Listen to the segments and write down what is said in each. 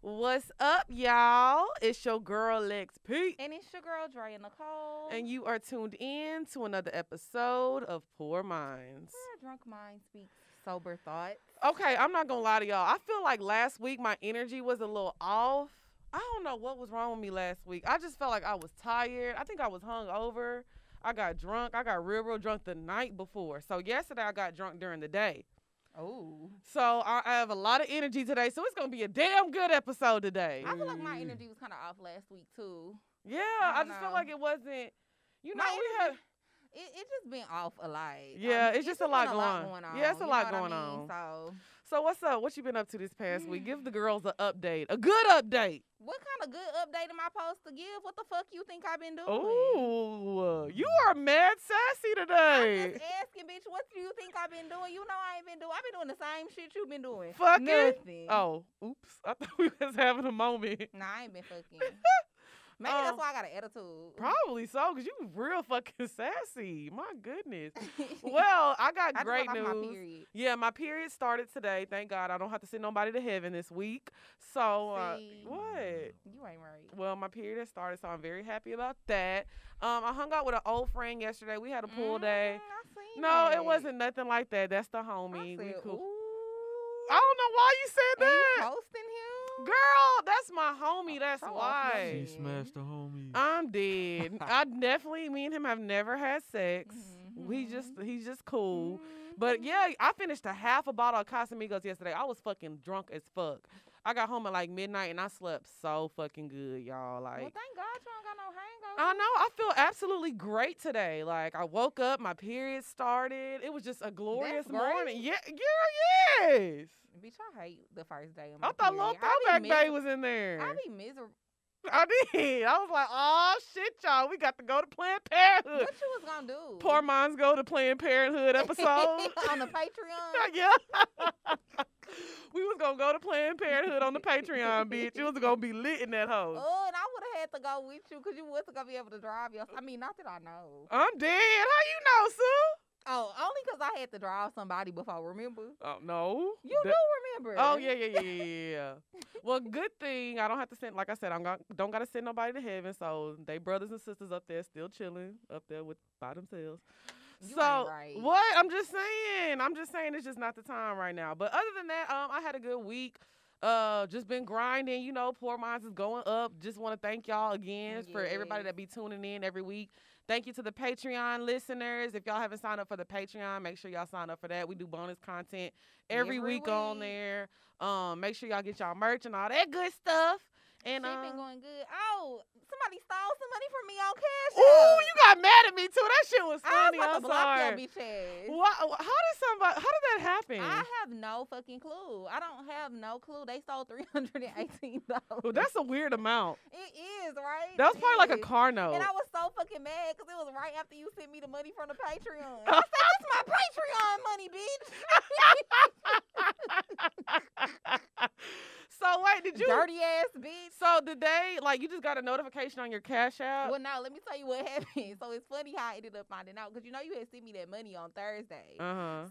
What's up, y'all? It's your girl Lex P. And it's your girl, Dre and Nicole. And you are tuned in to another episode of Poor Minds. Where a drunk mind speaks sober thoughts. Okay, I'm not going to lie to y'all. I feel like last week my energy was a little off. I don't know what was wrong with me last week. I just felt like I was tired. I think I was hungover. I got drunk. I got real drunk the night before. So yesterday I got drunk during the day. Oh. So I have a lot of energy today. So it's going to be a damn good episode today. I feel like my energy was kind of off last week, too. Yeah, I just feel like it wasn't, we had... It just been off a lot. Yeah, it's just a lot going on. Yeah, it's a lot going on. So what's up? What you been up to this past week? Give the girls an update. A good update. What kind of good update am I supposed to give? What the fuck you think I've been doing? Ooh, you are mad sassy today. I'm just asking, bitch, what do you think I've been doing? You know I ain't been doing. I've been doing the same shit you've been doing. Fucking? Nothing. Oh, oops. I thought we was having a moment. Nah, I ain't been fucking. Maybe that's why I got an attitude. Probably so, because you real fucking sassy. My goodness. Well, I got great news. My period. Yeah, my period started today. Thank God. I don't have to send nobody to heaven this week. So, what? You ain't right. Well, my period has started, so I'm very happy about that. I hung out with an old friend yesterday. We had a pool day. No, it wasn't nothing like that. That's the homie. I said, ooh. I don't know why you said that. You hosting him? Girl, that's my homie. That's why. She smashed the homie. I'm dead. Me and him have never had sex. He's just cool. But yeah, I finished a half a bottle of Casamigos yesterday. I was fucking drunk as fuck. I got home at like midnight and I slept so fucking good, y'all. Like, well, thank God you don't got no hangover. I know. I feel absolutely great today. Like, I woke up, my period started. It was just a glorious morning. Yeah, girl, yes. Bitch, I hate the first day of my I thought period. Little Throwback Day was in there. I be miserable. I did. I was like, oh, shit, y'all. We got to go to Planned Parenthood. What you was going to do? Poor Minds Go to Planned Parenthood episode. On the Patreon? Yeah. We was going to go to Planned Parenthood on the Patreon, bitch. It was going to be lit in that hoe. Oh, and I would have had to go with you because you wasn't going to be able to drive yourself. I mean, not that I know. I'm dead. How you know, Sue? Oh, only because I had to drive somebody before, remember? Oh, no. You do remember. Oh, yeah. Well, good thing I don't have to send, like I said, don't got to send nobody to heaven. So they brothers and sisters up there still chilling up there by themselves. You So ain't right. what? I'm just saying it's just not the time right now. But other than that, I had a good week. Just been grinding, Poor Minds is going up. Just want to thank y'all again for everybody that be tuning in every week. Thank you to the Patreon listeners. If y'all haven't signed up for the Patreon, make sure y'all sign up for that. We do bonus content every week on there. Make sure y'all get y'all merch and all that good stuff. And Shit been going good. Oh, somebody stole some money from me on Cash App. Ooh, you got mad at me too. That shit was funny. I was about to block sorry. your bitch ass. How did that happen? I have no fucking clue. I don't have no clue. They stole $318. Well, that's a weird amount. It is, right? That was probably like a car note. And I was so fucking mad because it was right after you sent me the money from the Patreon. I said, that's my Patreon money, bitch. So wait, did you dirty ass bitch? So did they you just got a notification on your Cash App? Well, no, let me tell you what happened. So it's funny how I ended up finding out because you had sent me that money on Thursday. So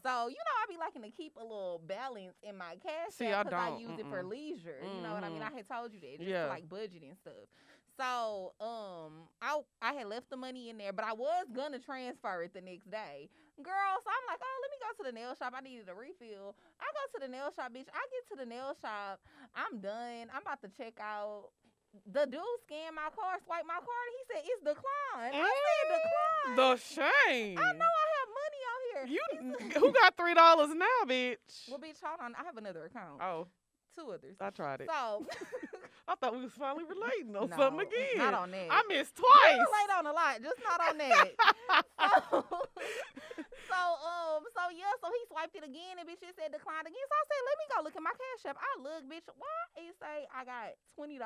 I be liking to keep a little balance in my Cash App because I use it for leisure. You know what I mean? I had told you that just for budget and stuff. So I had left the money in there, but I was gonna transfer it the next day. Girl, so I'm like, oh, let me go to the nail shop. I needed a refill. I go to the nail shop, bitch. I get to the nail shop. I'm done. I'm about to check out. The dude scanned my card, swiped my card, and he said, it's declined. I said declined. The shame. I know I have money out here. Who got $3 now, bitch? Well, bitch, hold on. I have another account. Oh. 2 others. I tried it. So I thought we was finally relating on something again. Not on that. I missed twice. You relate on a lot, just not on that. So he swiped it again and bitch it said declined again. So I said, let me go look at my Cash App. I look, bitch, why it say I got $20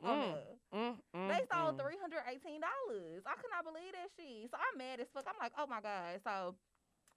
on there? They stole $318. I could not believe that shit. So I'm mad as fuck. I'm like, oh my God. So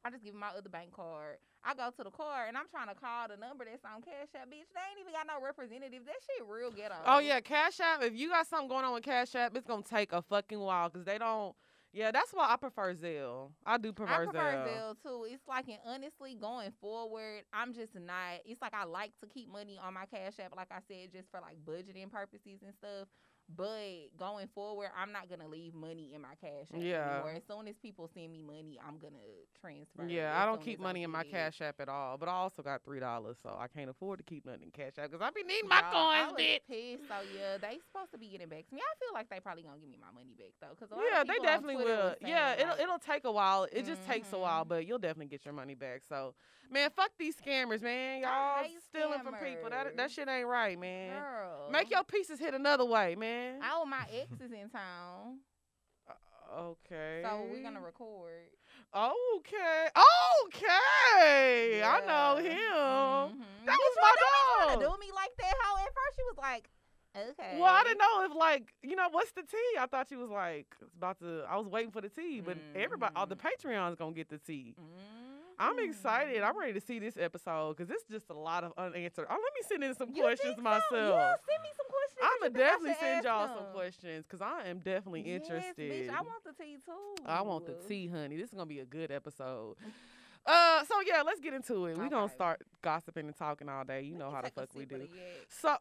I just give him my other bank card. I go to the car and I'm trying to call the number that's on Cash App, bitch. They ain't even got no representative. That shit real ghetto. Oh yeah, Cash App. If you got something going on with Cash App, it's gonna take a fucking while because they don't. Yeah, that's why I prefer Zelle. I prefer Zelle too. It's like, and honestly, going forward, I'm just not. It's like I like to keep money on my Cash App, like I said, just for like budgeting purposes and stuff. But going forward, I'm not gonna leave money in my Cash App anymore. As soon as people send me money, I'm gonna transfer. Yeah, I don't keep money in my Cash App at all. But I also got $3, so I can't afford to keep nothing in Cash App because I be needing my coins, bitch. Pissed. So yeah, they supposed to be getting back to me. I feel like they probably gonna give me my money back though, because they definitely will. Yeah, it'll take a while. It just takes a while, but you'll definitely get your money back. So, man, fuck these scammers, man. Y'all stealing from people. That shit ain't right, man. Girl. Make your pieces hit another way, man. My ex is in town. Okay. So we're gonna record. Okay. Yeah. I know him. That was my dog. Trying to do me like that. How at first she was like, okay. Well, I didn't know if like, what's the tea? I thought she was like I was waiting for the tea, but everybody, all the Patreons gonna get the tea. I'm excited. I'm ready to see this episode because it's just a lot of unanswered. Let me send in some questions myself. Yeah, send me some questions. I'm going to definitely send y'all some questions because I am definitely interested. Bitch, I want the tea too. I want the tea, honey. This is going to be a good episode. So yeah, let's get into it. We're going to start gossiping and talking all day. You know how the fuck we do. So,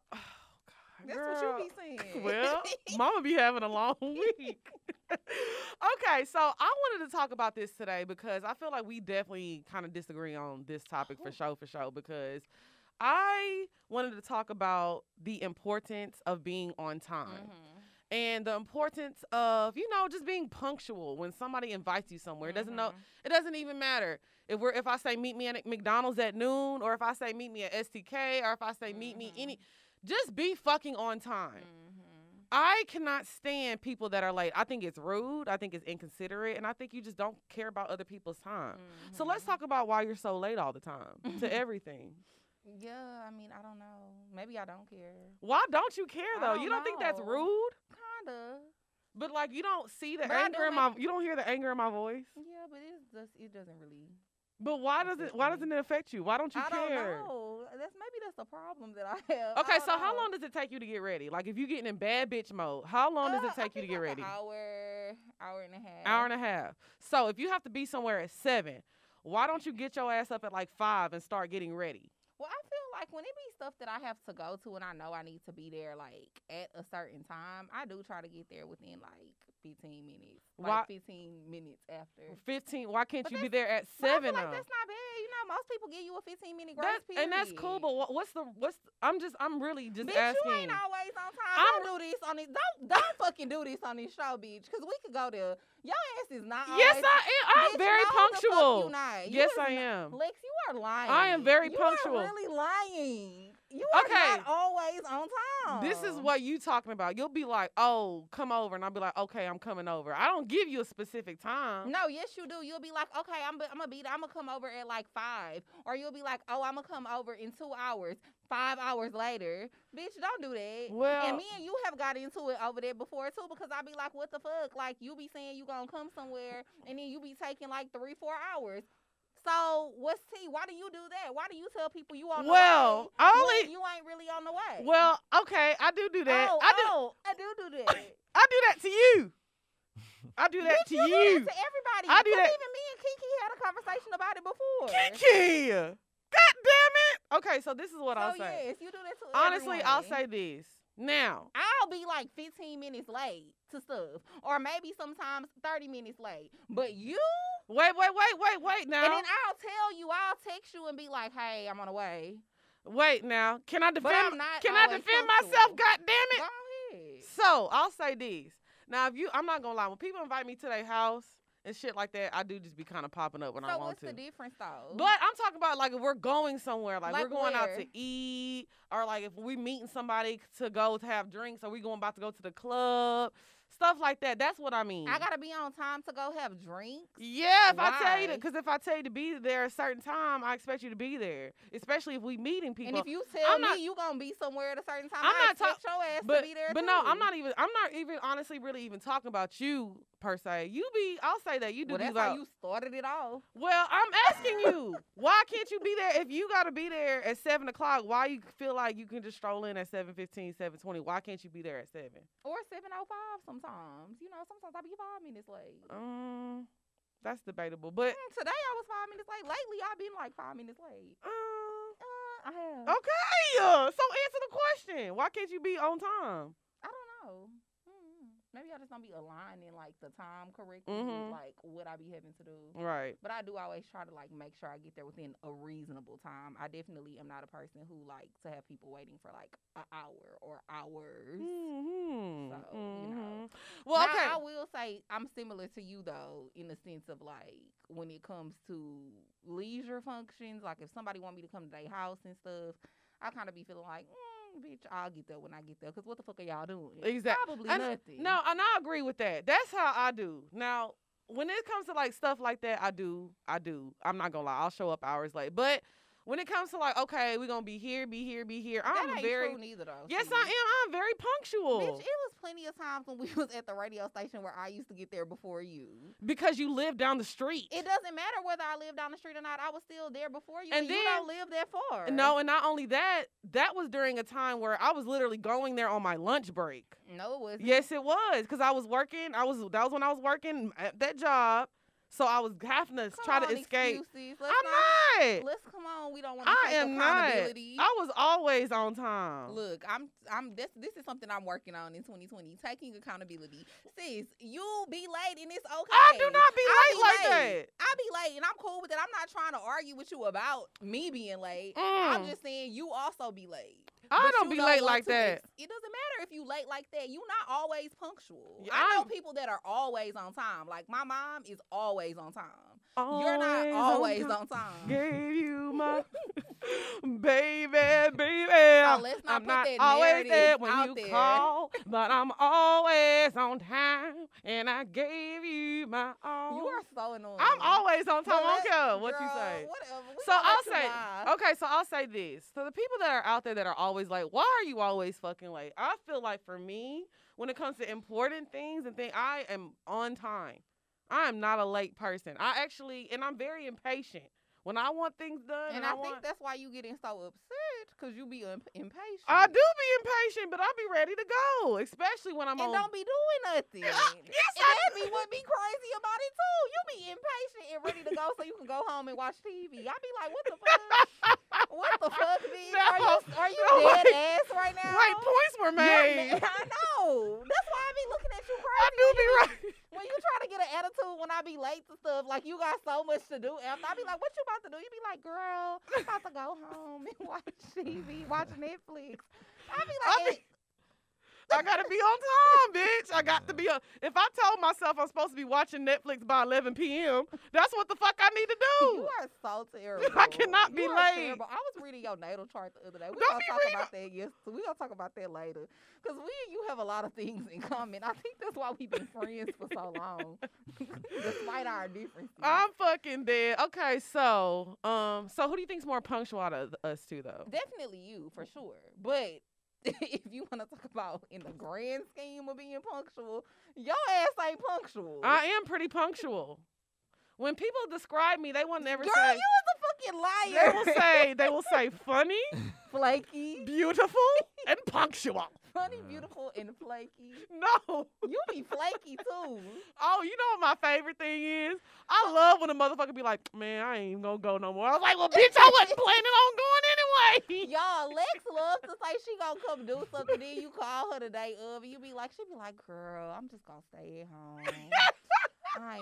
that's what you be saying. Well, mama be having a long week. Okay, so I wanted to talk about this today because I feel like we definitely kind of disagree on this topic for sure, because I wanted to talk about the importance of being on time. And the importance of, just being punctual when somebody invites you somewhere. It doesn't even matter if I say meet me at McDonald's at noon, or if I say meet me at STK, or if I say meet me just be fucking on time. I cannot stand people that are late. I think it's rude. I think it's inconsiderate. And I think you just don't care about other people's time. So let's talk about why you're so late all the time to everything. Yeah, I mean, I don't know. Maybe I don't care. Why don't you care, though? You don't think that's rude? Kinda. But, like, you don't see the anger in my... You don't hear the anger in my voice? Yeah, but it doesn't really... But why doesn't it affect you? Why don't you care? I don't know. Maybe that's the problem that I have. Okay, so how long does it take you to get ready? Like, if you're getting in bad bitch mode, how long does it take you to get ready? Hour and a half. Hour and a half. So if you have to be somewhere at 7, why don't you get your ass up at like 5 and start getting ready? Well, I feel like when it be stuff that I have to go to and I know I need to be there like at a certain time, I do try to get there within like 15 minutes. Like 15 minutes after. 15? Why can't you be there at 7? I feel like that's not bad. Most people give you a 15-minute grace period. And that's cool, but I'm really just bitch, asking. You ain't always on time. Don't do this on this. Don't fucking do this on this show, bitch. Because we could go there. Your ass is not always. Yes, I am. I'm very punctual. You not. Yes, I am. Lex, you are lying. I am very punctual. You are really lying. You are not always on time. This is what you talking about. You'll be like, oh, come over. And I'll be like, okay, I'm coming over. I don't give you a specific time. No, yes, you do. You'll be like, okay, I'm gonna come over at like 5. Or you'll be like, oh, I'm gonna come over in 2 hours. 5 hours later. Bitch, don't do that. Well, and me and you have got into it over there before too, because I be like, what the fuck? Like, you be saying you gonna come somewhere and then you be taking like 3-4 hours. So what's tea? Why do you do that? Why do you tell people you on the way? When you ain't really on the way? Well, okay, I do that. I do that. I do that to you. I do that bitch, to you. Do that to everybody. I do that. Even me and Kiki had a conversation about it before. Kiki, God damn it. Okay, so this is what I'll say. Yes, you do that to honestly, everyone. I'll say this. Now, I'll be like 15 minutes late to stuff, or maybe sometimes 30 minutes late. But you wait now. And then I'll text you and be like, "Hey, I'm on the way." Wait now. Can I defend? Can I defend myself? God damn it! Go ahead. So I'll say this. Now, I'm not gonna lie. When people invite me to their house and shit like that, I do just be kind of popping up when I want to. So what's the difference though? But I'm talking about like if we're going somewhere, like we're going out to where? eat, or like if we meeting somebody to go to have drinks, or we about to go to the club. Stuff like that. That's what I mean. I gotta be on time to go have drinks. Yeah, if I tell you to be there a certain time, I expect you to be there. Especially if we meeting people. And if you tell me you gonna be somewhere at a certain time, I expect your ass to be there but too. no, I'm not even honestly really even talking about you per se. I'll say that you do. Well, that's how you started it off. Well, I'm asking you, why can't you be there if you gotta be there at 7 o'clock? Why you feel like you can just stroll in at 7:15, 7:20? Why can't you be there at 7? Or 7:05 sometimes? sometimes. You know, sometimes I be 5 minutes late. That's debatable. But today I was 5 minutes late. Lately, I've been like 5 minutes late. I have. Okay. So answer the question. Why can't you be on time? I don't know. Maybe I just don't be aligning like the time correctly with like what I be having to do. Right. But I do always try to like make sure I get there within a reasonable time. I definitely am not a person who likes to have people waiting for like an hour or hours. So, you know. Well, now, okay. I will say I'm similar to you though, in the sense of like when it comes to leisure functions, like if somebody want me to come to their house and stuff, I kind of be feeling like, bitch, I'll get there when I get there. Because what the fuck are y'all doing? Exactly. Probably nothing. No, and I agree with that. That's how I do. Now, when it comes to like stuff like that, I do. I'm not gonna lie. I'll show up hours late. But when it comes to like, okay, we're gonna be here. That ain't true neither though. Yes, I am. I'm very punctual. Bitch, it was plenty of times when we was at the radio station where I used to get there before you. Because you live down the street. It doesn't matter whether I live down the street or not. I was still there before you. And then, you don't live that far. No, and not only that, that was during a time where I was literally going there on my lunch break. No, it wasn't. Yes, it was. Because I was working. That was when I was working at that job. So I was having to try to escape. Let's come on. We don't want to take accountability. I was always on time. Look, this is something I'm working on in 2020. Taking accountability. Sis, you be late and it's okay. I do not be late like that. I be late and I'm cool with it. I'm not trying to argue with you about me being late. I'm just saying you also be late. I don't be late like that. It doesn't matter if you late like that. You not always punctual. I know people that are always on time. Like my mom is always on time. You're not always on time. Gave you my baby. So let's not I'm put not that always there narrative when out you there. call, but I'm always on time, and I gave you my all. You are so annoying. I'm always on time. I don't care what girl, you say. Whatever. So I'll say this. So the people that are out there that are always late, why are you always fucking late? I feel like for me, when it comes to important things and things, I am on time. I am not a late person. And I'm very impatient. When I want things done, and I think that's why you getting so upset, because you be impatient. I do be impatient, but I be ready to go, especially when I'm and don't be doing nothing. Yes, that be what be crazy about it too. You be impatient and ready to go so you can go home and watch TV. I be like, what the fuck? What the fuck, bitch? Are you dead ass right now? Right, points were made. I know. That's why I be looking at you crazy. I do be right. When you try to get an attitude when I be late to stuff, like you got so much to do after, I be like, what you about to do? You be like, girl, I'm about to go home and watch TV, watch Netflix. I be like, I gotta be on time, bitch. I got to be if I told myself I'm supposed to be watching Netflix by 11 p.m., that's what the fuck I need to do. You are so terrible. I cannot be late. Terrible. I was reading your natal chart the other day. We're going to talk about that we're going to talk about that later. Because we and you have a lot of things in common. I think that's why we've been friends for so long. Despite our differences. I'm fucking dead. Okay, so who do you think's more punctual out of us two, though? Definitely you, for sure. But if you want to talk about in the grand scheme of being punctual, your ass ain't punctual. I am pretty punctual. When people describe me, they will never Girl, say. Girl, you was a fucking liar. They will say funny, flaky, beautiful, and punctual. Funny, beautiful, and flaky. No. You be flaky too. Oh, you know what my favorite thing is? I love when a motherfucker be like, man, I ain't gonna go no more. I was like, well, bitch, I wasn't planning on going anyway. Y'all, Lex loves to say she gonna come do something. Then you call her the day of, and you be like, she be like, girl, I'm just gonna stay at home. I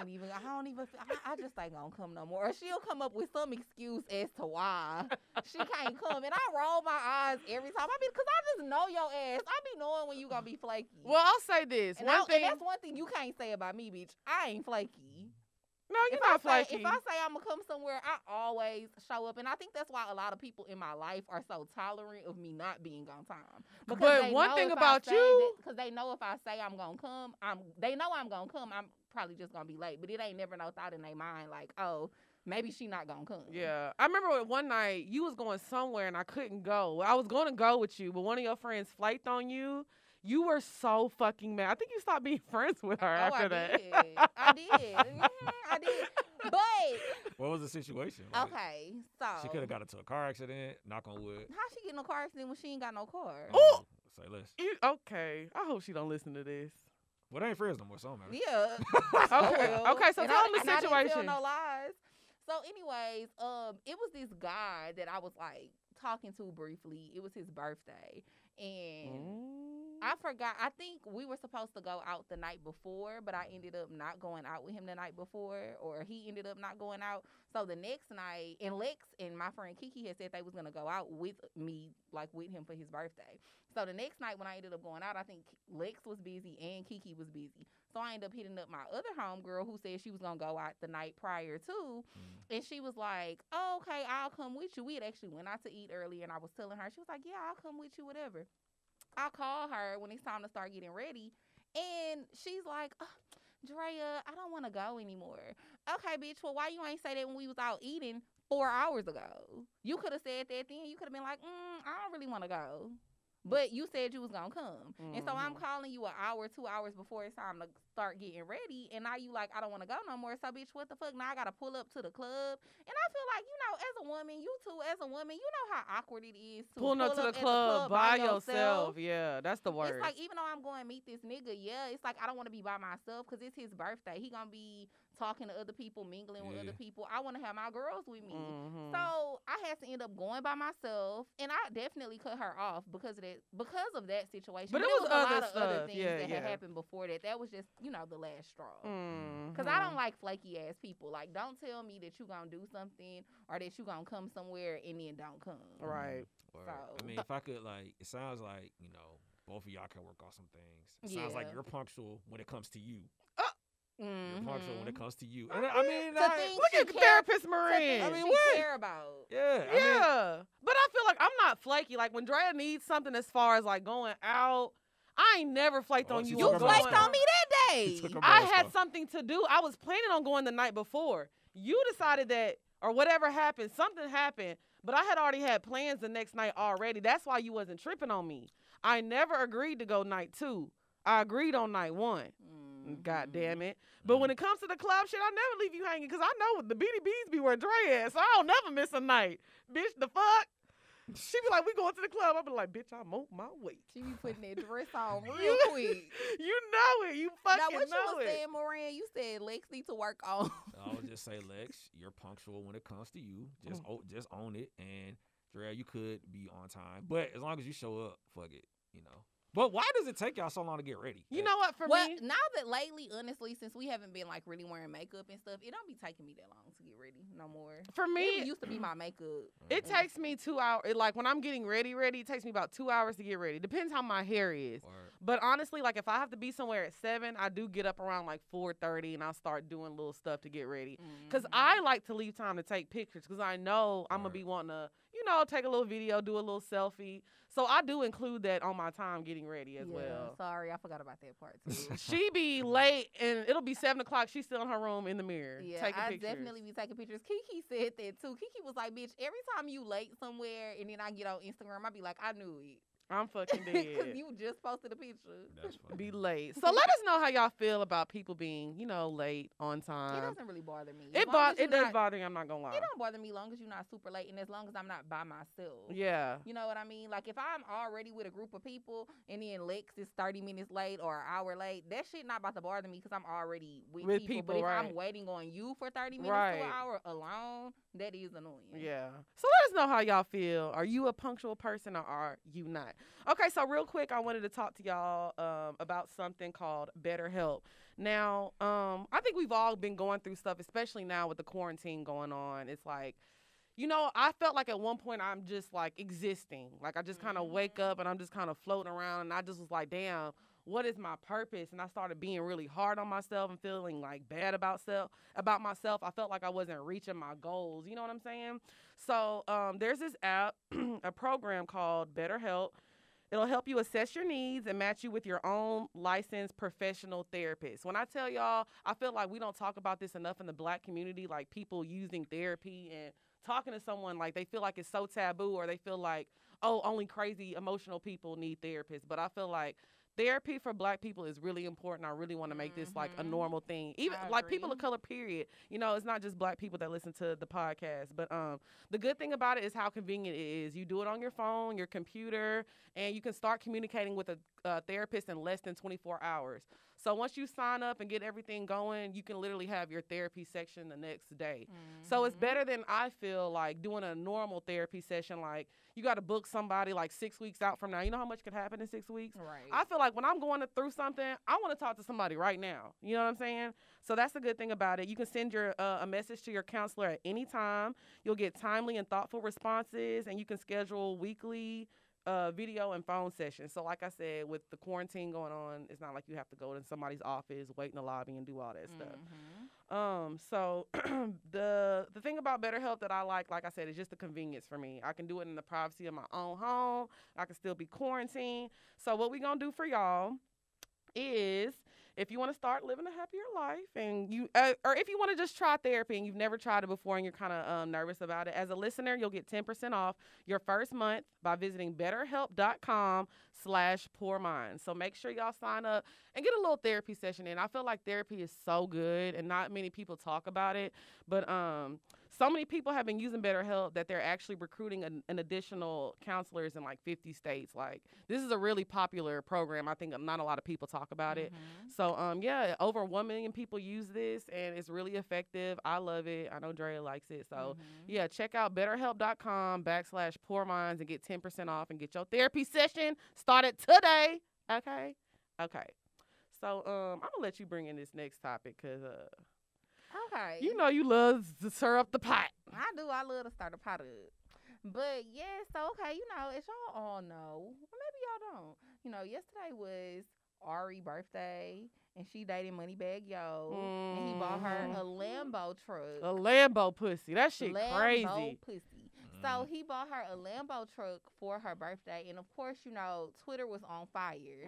just ain't gonna come no more. Or she'll come up with some excuse as to why she can't come. And I roll my eyes every time. Because I just know your ass. I be knowing when you gonna be flaky. Well, I'll say this. And that's one thing you can't say about me, bitch. I ain't flaky. No, you're not flaky. If I say I'm gonna come somewhere, I always show up. And I think that's why a lot of people in my life are so tolerant of me not being on time. But one thing about you, because they know if I say I'm gonna come, they know I'm gonna come. I'm probably just gonna be late. But it ain't never no thought in their mind like, oh, maybe she not gonna come. Yeah, I remember one night you was going somewhere and I couldn't go. I was going to go with you, but one of your friends flaked on you. You were so fucking mad. I think you stopped being friends with her after that. I did. I did. But what was the situation? Like, okay, so she could have got into a car accident. Knock on wood. How she get in a car accident when she ain't got no car? Oh, say less. Okay. I hope she don't listen to this. Well, they ain't friends no more, so man. Yeah. Okay, so tell them the situation. I didn't tell no lies. So anyways, it was this guy that I was like talking to briefly. It was his birthday. And I forgot. I think we were supposed to go out the night before, but I ended up not going out with him the night before, or he ended up not going out. So the next night, and Lex and my friend Kiki had said they was going to go out with me, like with him for his birthday. So the next night when I ended up going out, I think Lex was busy and Kiki was busy. So I ended up hitting up my other homegirl who said she was going to go out the night prior too. And she was like, oh, okay, I'll come with you. We had actually went out to eat earlier, and I was telling her, she was like, yeah, I'll come with you, whatever. I called her when it's time to start getting ready, and she's like, Drea, I don't want to go anymore. Okay, bitch, well, why you ain't say that when we was out eating 4 hours ago? You could have said that then. You could have been like, I don't really want to go. But you said you was going to come. And so I'm calling you an hour, 2 hours before it's time to start getting ready. And now you like, I don't want to go no more. So, bitch, what the fuck? Now I got to pull up to the club. And I feel like, as a woman, you too, as a woman, you know how awkward it is to pulling up to the club by yourself. Yeah, that's the worst. It's like, even though I'm going to meet this nigga, it's like I don't want to be by myself because it's his birthday. He going to be talking to other people, mingling with other people. I want to have my girls with me. So I had to end up going by myself, and I definitely cut her off because of that situation. But it was a lot of stuff. other things that had happened before that. That was just, the last straw. Because I don't like flaky ass people. Like, don't tell me that you gonna do something or that you gonna come somewhere and then don't come. Right. So, I mean, if I could, it sounds like, both of y'all can work on some things. It sounds like you're punctual when it comes to you. You're punctual when it comes to you. And I mean, look at therapist Marin. I mean, what? Care about. Yeah. But I feel like I'm not flaky. Like when Drea needs something as far as like going out, I ain't never flaked on you. You flaked on me that day. I had something to do. I was planning on going the night before. You decided that, or whatever happened, something happened. But I had already had plans the next night already. That's why you wasn't tripping on me. I never agreed to go night 2. I agreed on night 1. God damn it. But when it comes to the club shit, I never leave you hanging because I know the BDBs be where Dre at, so I don't never miss a night. Bitch, the fuck? She be like, we going to the club. I be like, bitch, I'm on my way. She be putting that dress on real quick. You know it. You fucking know it. Now, what you was saying, Moran, you said Lex need to work on. I would just say, Lex, you're punctual when it comes to you. Just own it. And, Dre, you could be on time. But as long as you show up, fuck it, But why does it take y'all so long to get ready? You know what, for me? Now that lately, honestly, since we haven't been like really wearing makeup and stuff, it don't be taking me that long to get ready no more. For me, it used to be my makeup. It takes me 2 hours. Like when I'm getting ready, it takes me about 2 hours to get ready. Depends how my hair is. But honestly, like if I have to be somewhere at 7, I do get up around like 4:30 and I'll start doing little stuff to get ready. Because I like to leave time to take pictures because I know I'm going to be wanting to, take a little video, do a little selfie. So I do include that on my time getting ready as well. Sorry, I forgot about that part too. She be late and it'll be 7 o'clock. She's still in her room in the mirror taking pictures. Definitely be taking pictures. Kiki said that too. Kiki was like, bitch, every time you late somewhere and then I get on Instagram, I be like, I knew it. I'm fucking dead. Because you just posted a picture. That's funny. Be late. So let us know how y'all feel about people being, late on time. It doesn't really bother me. It does bother me, I'm not going to lie. It don't bother me as long as you're not super late and as long as I'm not by myself. Yeah. You know what I mean? Like if I'm already with a group of people and then Lex is 30 minutes late or an hour late, that shit not about to bother me because I'm already with people. But if I'm waiting on you for 30 minutes to an hour alone, that is annoying. Yeah. So let us know how y'all feel. Are you a punctual person or are you not? Okay, so real quick, I wanted to talk to y'all about something called BetterHelp. Now, I think we've all been going through stuff, especially now with the quarantine going on. It's like, I felt like at one point I'm just like existing. Like I just kind of wake up and I'm just kind of floating around and I just was like, damn, what is my purpose? And I started being really hard on myself and feeling like bad about myself. I felt like I wasn't reaching my goals. You know what I'm saying? So there's this app, a program called BetterHelp. It'll help you assess your needs and match you with your own licensed professional therapist. When I tell y'all, I feel like we don't talk about this enough in the Black community, like people using therapy and talking to someone like they feel like it's so taboo or they feel like, oh, only crazy emotional people need therapists. But I feel like therapy for Black people is really important. I really want to make this like a normal thing. Even like people of color, period. You know, it's not just Black people that listen to the podcast. But the good thing about it is how convenient it is. You do it on your phone, your computer, and you can start communicating with a therapist in less than 24 hours. So once you sign up and get everything going, you can literally have your therapy section the next day. So it's better than, I feel like, doing a normal therapy session. Like, you got to book somebody like 6 weeks out from now. You know how much could happen in 6 weeks? Right. I feel like when I'm going through something, I want to talk to somebody right now. You know what I'm saying? So that's the good thing about it. You can send your a message to your counselor at any time. You'll get timely and thoughtful responses, and you can schedule weekly video and phone sessions. So like I said, with the quarantine going on, it's not like you have to go to somebody's office, wait in the lobby, and do all that stuff. So the thing about BetterHelp that I like I said, is just the convenience for me. I can do it in the privacy of my own home. I can still be quarantined. So what we gonna do for y'all is, if you want to start living a happier life, and you, or if you want to just try therapy and you've never tried it before and you're kind of nervous about it, as a listener, you'll get 10% off your first month by visiting BetterHelp.com/PoorMinds. So make sure y'all sign up and get a little therapy session in. I feel like therapy is so good, and not many people talk about it, but so many people have been using BetterHelp that they're actually recruiting an additional counselors in like 50 states. Like, this is a really popular program. I think not a lot of people talk about it. So, yeah, over 1 million people use this, and it's really effective. I love it. I know Drea likes it. So, yeah, check out BetterHelp.com/PoorMinds and get 10% off and get your therapy session started today. Okay? Okay. So, I'm going to let you bring in this next topic because, okay, you know you love to stir up the pot. I do. I love to start a pot up. But, yeah, so, okay, you know, as y'all all know, or maybe y'all don't, you know, yesterday was Ari's birthday, and she dated Moneybag Yo, and he bought her a Lambo truck. A Lambo pussy. That shit Lambo crazy. Pussy. So he bought her a Lambo truck for her birthday, and of course, you know, Twitter was on fire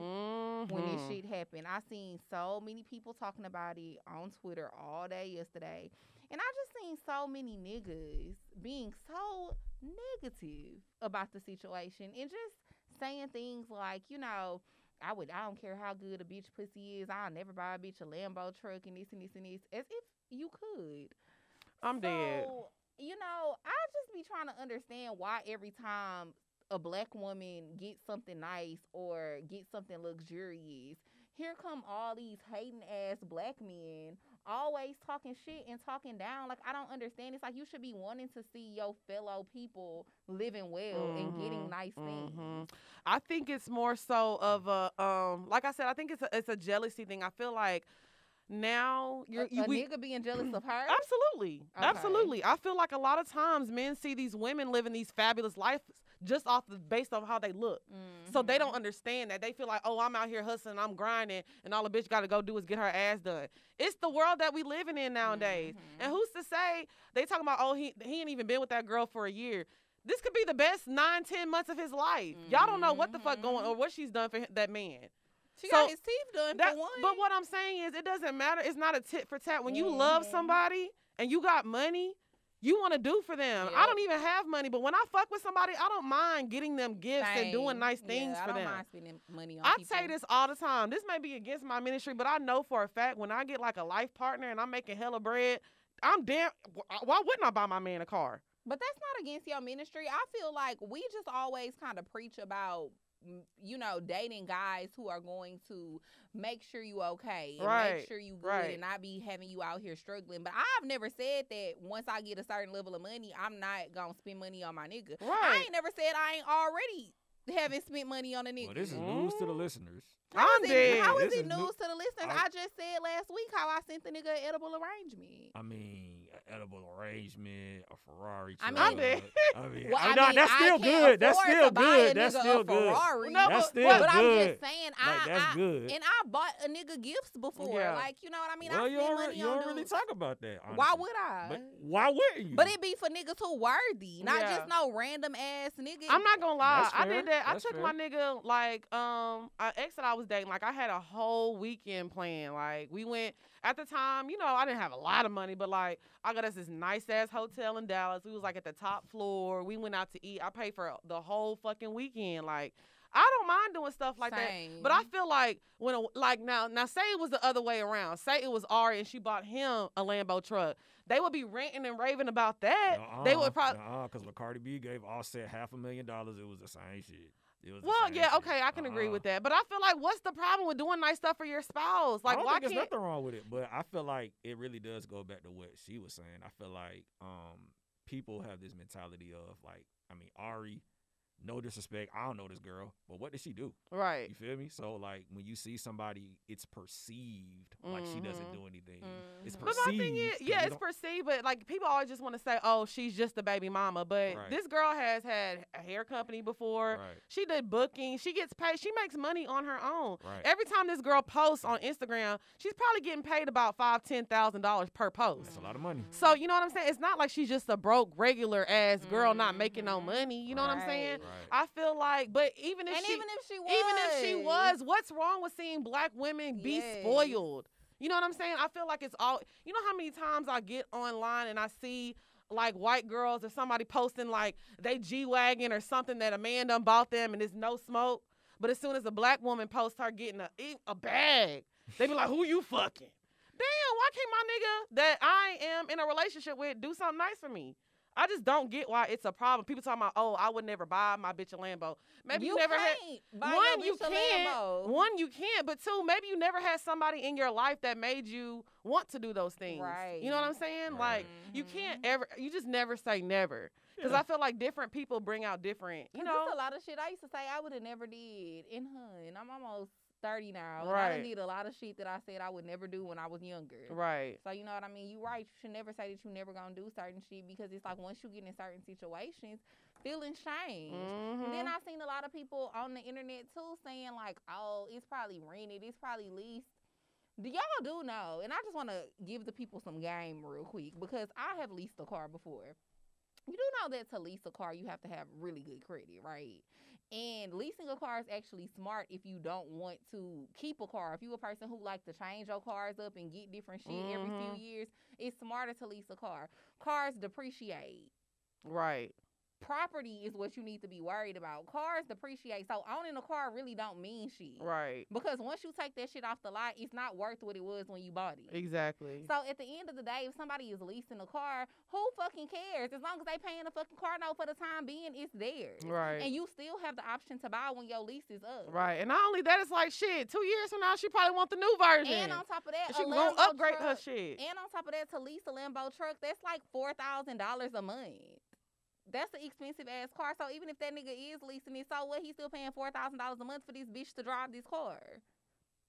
when this shit happened. I seen so many people talking about it on Twitter all day yesterday, and I just seen so many niggas being so negative about the situation and just saying things like, you know, I don't care how good a bitch pussy is, I'll never buy a bitch a Lambo truck and this and this and this, as if you could. I'm dead. You know, I just be trying to understand why every time a Black woman gets something nice or gets something luxurious, here come all these hating ass Black men always talking shit and talking down. Like, I don't understand. It's like you should be wanting to see your fellow people living well and getting nice things. I think it's more so of a like I said, I think it's a jealousy thing. I feel like now nigga being jealous of her. Absolutely. Okay. Absolutely. I feel like a lot of times men see these women living these fabulous lives just based on how they look. So they don't understand that. They feel like, oh, I'm out here hustling, I'm grinding, and all a bitch got to go do is get her ass done. It's the world that we living in nowadays. And who's to say, they talking about, oh, he ain't even been with that girl for a year. This could be the best 9-10 months of his life. Y'all don't know what the fuck going or what she's done for that man. She got his teeth done for one. But what I'm saying is, it doesn't matter. It's not a tit for tat. When you love somebody and you got money, you want to do for them. I don't even have money, but when I fuck with somebody, I don't mind getting them gifts and doing nice things for them. I don't mind spending money on people. I say this all the time. This may be against my ministry, but I know for a fact when I get like a life partner and I'm making hella bread, I'm damn. Why wouldn't I buy my man a car? But that's not against your ministry. I feel like we just always kind of preach about, you know, dating guys who are going to make sure you okay and make sure you good and not be having you out here struggling. But I've never said that once I get a certain level of money, I'm not gonna spend money on my nigga. I ain't never said I ain't already haven't spent money on a nigga. Well, this is news to the listeners. I'm dead. How is it news to the listeners? I just said last week how I sent the nigga an edible arrangement. I mean, an edible arrangement, a Ferrari. I mean, I'm dead. That's still good. That's still good. That's still good. That's still good. But I'm just saying, that's good. And I bought a nigga gifts before. Yeah. Like, you know what I mean? Well, I spend money you don't really talk about that. Honestly. Why would I? But why wouldn't you? But it be for niggas who worthy, not just no random ass nigga. I'm not gonna lie. That's I fair. did that. That's I took fair. my nigga like an ex that I was dating. Like, I had a whole weekend planned. Like, we went at the time. You know, I didn't have a lot of money, but like, I got us this nice ass hotel in Dallas. We was like at the top floor. We went out to eat. I paid for the whole fucking weekend. Like, I don't mind doing stuff like Same. that. But I feel like now say it was the other way around. Say it was Ari and she bought him a Lambo truck. They would be ranting and raving about that. They would probably because when Cardi B gave Offset $500,000, it was the same shit. Okay, I can agree with that. But I feel like, what's the problem with doing nice stuff for your spouse? Like, I don't why think can't? there's nothing wrong with it, but I feel like it really does go back to what she was saying. I feel like people have this mentality of like, I mean, Ari, no disrespect, I don't know this girl, but what did she do? Right. You feel me? So like when you see somebody, it's perceived like she doesn't do anything. It's perceived. But my thing is, it's perceived, but like people always just want to say, oh, she's just a baby mama. But this girl has had a hair company before. Right. She did booking. She gets paid. She makes money on her own. Right. Every time this girl posts on Instagram, she's probably getting paid about $5,000-$10,000 per post. That's a lot of money. So you know what I'm saying? It's not like she's just a broke, regular ass girl not making no money. You know what I'm saying? Right. I feel like, but even if she was, what's wrong with seeing black women be spoiled? You know what I'm saying? I feel like it's all, you know how many times I get online and I see like white girls or somebody posting like they G-Wagon or something that a man done bought them and there's no smoke. But as soon as a black woman posts her getting a bag, they be like, who you fucking? Damn, why can't my nigga that I am in a relationship with do something nice for me? I just don't get why it's a problem. People talking about, oh, I would never buy my bitch a Lambo. Maybe you never had one. You can't. One, you can't. But two, maybe you never had somebody in your life that made you want to do those things. Right. You know what I'm saying? Like you can't ever. You just never say never. Because I feel like different people bring out different. You know, there's a lot of shit I used to say I would have never did. And I'm almost 30 now. Right. And I did a lot of shit that I said I would never do when I was younger. Right. So you know what I mean? You right. You should never say that you never gonna do certain shit because it's like once you get in certain situations, feelings change. And then I've seen a lot of people on the internet too saying like, oh, it's probably rented, it's probably leased. Y'all do know, and I just want to give the people some game real quick because I have leased a car before. You do know that to lease a car, you have to have really good credit, right? And leasing a car is actually smart if you don't want to keep a car. If you're a person who likes to change your cars up and get different shit every few years, it's smarter to lease a car. Cars depreciate. Right. Property is what you need to be worried about. Cars depreciate. So owning a car really don't mean shit. Right. Because once you take that shit off the lot, it's not worth what it was when you bought it. Exactly. So at the end of the day, if somebody is leasing a car, who fucking cares? As long as they paying a fucking car note for the time being, it's theirs. Right. And you still have the option to buy when your lease is up. Right. And not only that, it's like shit. 2 years from now, she probably want the new version. And on top of that, she gonna upgrade her shit. And on top of that, to lease a Lambo truck, that's like $4,000 a month. That's an expensive ass car. So even if that nigga is leasing it, so what? He's still paying $4,000 a month for this bitch to drive this car.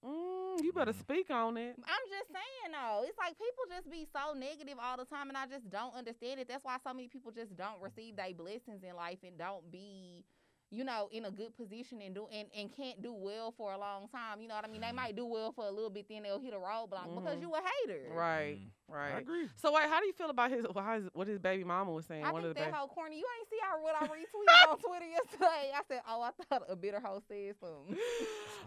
You better speak on it. I'm just saying though, it's like people just be so negative all the time, and I just don't understand it. That's why so many people just don't receive their blessings in life and don't be, you know, in a good position and can't do well for a long time. You know what I mean? They might do well for a little bit, then they'll hit a roadblock because you a hater. Right. Right. I agree. So wait, how do you feel about what his baby mama was saying? I think that hoe corny. You ain't see what I retweeted on Twitter yesterday. I said, oh, I thought a bitter hoe said something.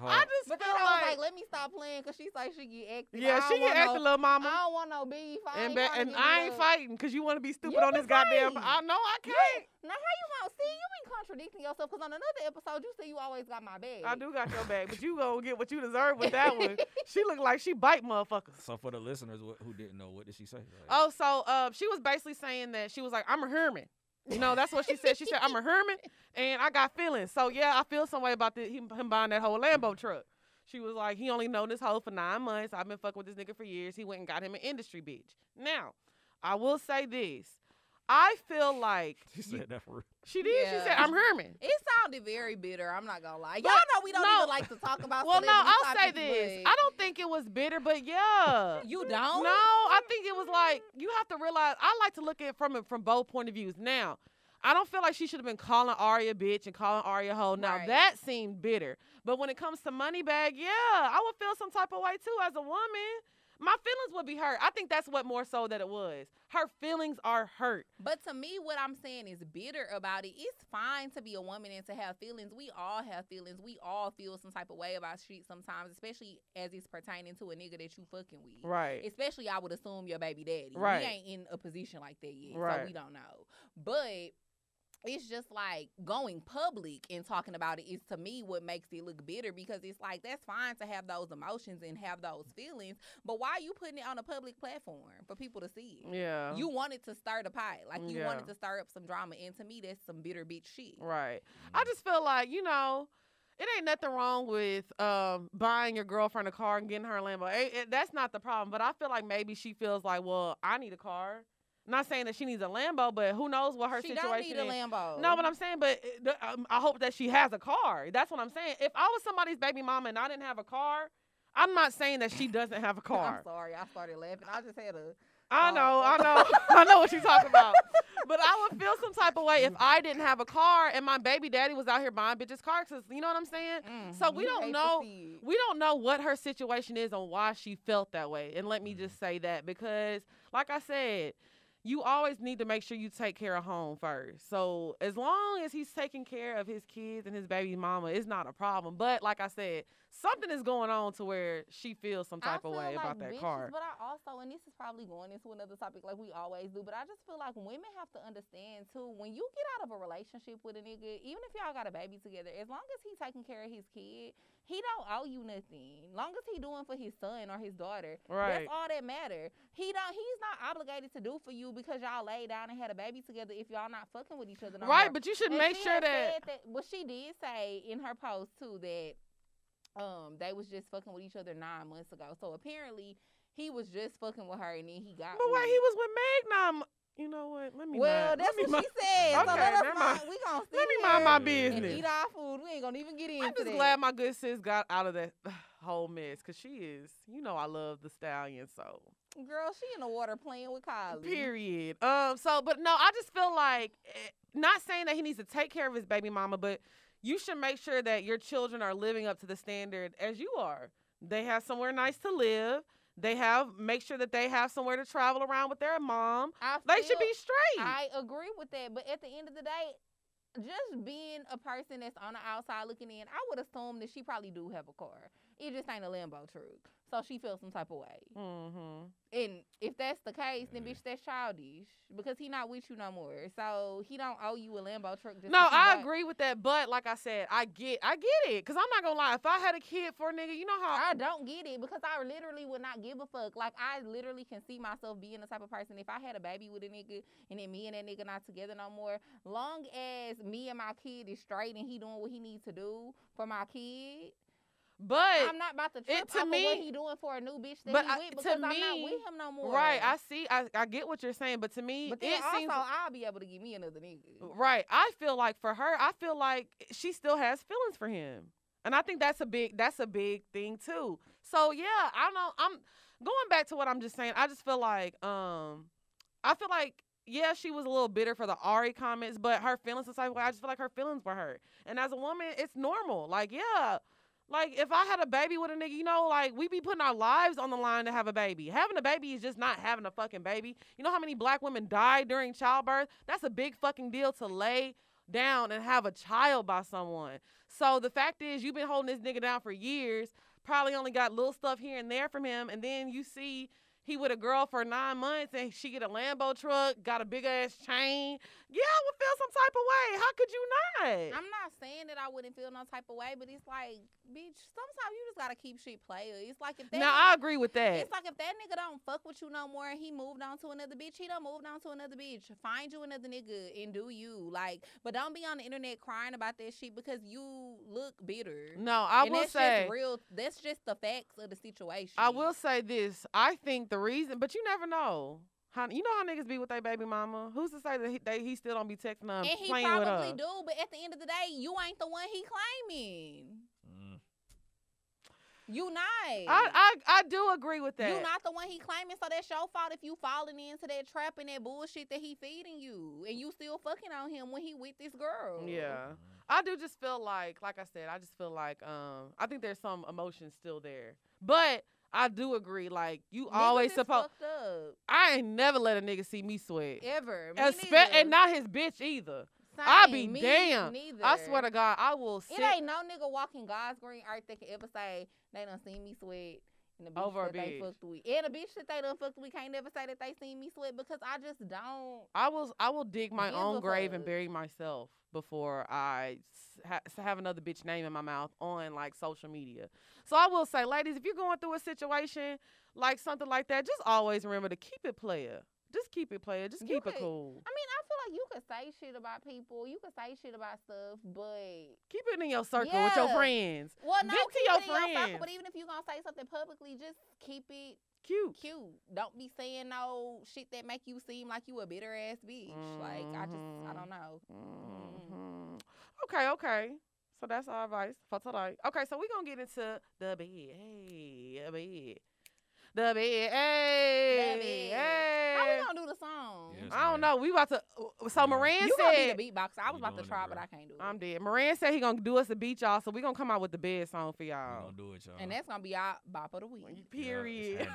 I just but feel then I was like, let me stop playing because she's like she get active. Yeah, she get active, little mama. I don't want no beef. And I ain't fighting because you want to be stupid on this goddamn. I know I can't. Now how you gonna see? You be contradicting yourself because on another episode you say you always got my bag. I do got your bag, but you gonna get what you deserve with that one. She look like she bite motherfuckers. So for the listeners who didn't know, what did she say? Oh, so she was basically saying that she was like, I'm a Herman. You know, that's what she said. She said, I'm a Herman and I got feelings. So yeah, I feel some way about him buying that whole Lambo truck. She was like, he only known this hoe for 9 months. I've been fucking with this nigga for years. He went and got him an industry bitch. Now, I will say this. I feel like she said that for real. She did. Yeah. She said, I'm Herman. It sounded very bitter. I'm not going to lie. Y'all know we don't even like to talk about Well, no, I'll say this. I don't think it was bitter, but yeah. You don't? No, I think it was like, you have to realize, I like to look at it from both point of views. Now, I don't feel like she should have been calling Ari a bitch and calling Ari a hoe. Now, that seemed bitter. But when it comes to Moneybag, yeah, I would feel some type of way, too, as a woman. My feelings would be hurt. I think that's what more so that it was. Her feelings are hurt. But to me, what I'm saying is bitter about it. It's fine to be a woman and to have feelings. We all have feelings. We all feel some type of way about shit sometimes, especially as it's pertaining to a nigga that you fucking with. Right. Especially, I would assume your baby daddy. Right. We ain't in a position like that yet, right. So we don't know. But it's just like going public and talking about it is to me what makes it look bitter, because it's like that's fine to have those emotions and have those feelings, but why are you putting it on a public platform for people to see it? Yeah. You wanted to stir the pot. Like, you wanted to stir up some drama, and to me that's some bitter bitch shit. Right. I just feel like, you know, it ain't nothing wrong with buying your girlfriend a car and getting her a Lambo. That's not the problem, but I feel like maybe she feels like, well, I need a car. Not saying that she needs a Lambo, but who knows what her situation is. She don't need a Lambo. No, but I'm saying, but I hope that she has a car. That's what I'm saying. If I was somebody's baby mama and I didn't have a car, I'm not saying that she doesn't have a car. I'm sorry, I started laughing. I just had a... I know what you're talking about. But I would feel some type of way if I didn't have a car and my baby daddy was out here buying bitches cars. You know what I'm saying? So we don't know what her situation is and why she felt that way. And let me just say that, because, like I said, you always need to make sure you take care of home first. So as long as he's taking care of his kids and his baby mama, it's not a problem. But like I said, something is going on to where she feels some type of way about that car. But I also, and this is probably going into another topic like we always do, but I just feel like women have to understand too, when you get out of a relationship with a nigga, even if y'all got a baby together, as long as he's taking care of his kid, he don't owe you nothing. Long as he doing for his son or his daughter, that's all that matter. He's not obligated to do for you because y'all laid down and had a baby together if y'all not fucking with each other no more. But you should make sure that. Well, she did say in her post too that they was just fucking with each other 9 months ago. So apparently he was just fucking with her and then he got. But wait, he was with Meg. You know what? Let me. Well, that's what she said. Okay, so we gonna let me mind my business and eat our food. We ain't gonna even get into I'm just glad my good sis got out of that whole mess, because she is. You know, I love the stallion. So, girl, she in the water playing with Kylie. Period. But no, I just feel like, not saying that he needs to take care of his baby mama, but you should make sure that your children are living up to the standard as you are. They have somewhere nice to live. Make sure that they have somewhere to travel around with their mom. They should be straight. I agree with that. But at the end of the day, just being a person that's on the outside looking in, I would assume that she probably do have a car. It just ain't a Lambo truck. So she feels some type of way. Mm-hmm. And if that's the case, then bitch, that's childish, because he not with you no more. So he don't owe you a Lambo truck. I agree with that. But like I said, I get it. Because I'm not going to lie. If I had a kid for a nigga, you know how. I don't get it, because I literally would not give a fuck. Like, I literally can see myself being the type of person, if I had a baby with a nigga and then me and that nigga not together no more, long as me and my kid is straight and he doing what he needs to do for my kid. But I'm not about to trip off of what he doing for a new bitch that he with, because I'm not with him no more. Right, I see. I get what you're saying, but to me, but then I'll be able to give me another nigga. Right. I feel like for her, I feel like she still has feelings for him, and I think that's a big thing too. So yeah, I don't know. I'm going back to what I'm just saying. I just feel like yeah, she was a little bitter for the Ari comments, but her feelings the same way. I just feel like her feelings were hurt, and as a woman, it's normal. Like, yeah. Like, if I had a baby with a nigga, you know, like, we be putting our lives on the line to have a baby. Having a baby is just not having a fucking baby. You know how many black women die during childbirth? That's a big fucking deal to lay down and have a child by someone. So the fact is, you've been holding this nigga down for years, probably only got little stuff here and there from him, and then you see he with a girl for 9 months and she get a Lambo truck, got a big ass chain. Yeah, I would feel some type of way. How could you not? I'm not saying that I wouldn't feel no type of way, but it's like, bitch, sometimes you just gotta keep shit player. It's like, if that I agree with that. It's like, if that nigga don't fuck with you no more and he moved on to another bitch, he done moved on to another bitch. Find you another nigga and do you. Like, but don't be on the internet crying about that shit because you look bitter. No, I will say, that's just the facts of the situation. I will say this. I think the reason, but you never know. You know how niggas be with their baby mama? Who's to say that he still don't be texting her and playing with her? And he probably do, but at the end of the day, you ain't the one he claiming. You not. I do agree with that. You not the one he claiming, so that's your fault if you falling into that trap and that bullshit that he feeding you, and you still fucking on him when he with this girl. Yeah. I do just feel like I said, I just feel like I think there's some emotion still there. But I do agree, like, you niggas always supposed. I ain't never let a nigga see me sweat. Ever. And not his bitch either. Same. I be damn. Neither. I swear to God, I will sit. It ain't no nigga walking God's green earth that can ever say they done seen me sweat And the bitch they fucked with. And a bitch that they done fucked with can't never say that they seen me sweat because I just don't. I will dig my own grave and bury myself before I have another bitch name in my mouth on like social media. So I will say, ladies, if you're going through a situation like something like that, just always remember to keep it player. Just keep it player. Just keep it cool. I mean, I feel like you could say shit about people. You could say shit about stuff, but keep it in your circle with your friends. Well, no, keep it in your circle, but even if you're going to say something publicly, just keep it cute. Don't be saying no shit that make you seem like you a bitter ass bitch. Like, I don't know. Okay. So that's our advice for today. Okay, so we're going to get into the bed. Hey, the bed. Hey. How we gonna do the song? Yes, I don't know. We about to. So Moran said. You gonna be the beatboxer. I was about to try, but I can't do it. I'm dead. Moran said he gonna do us a beat, y'all. So we gonna come out with the bed song for y'all. We gonna do it, y'all. And that's gonna be our bop of the week. Period. Yeah,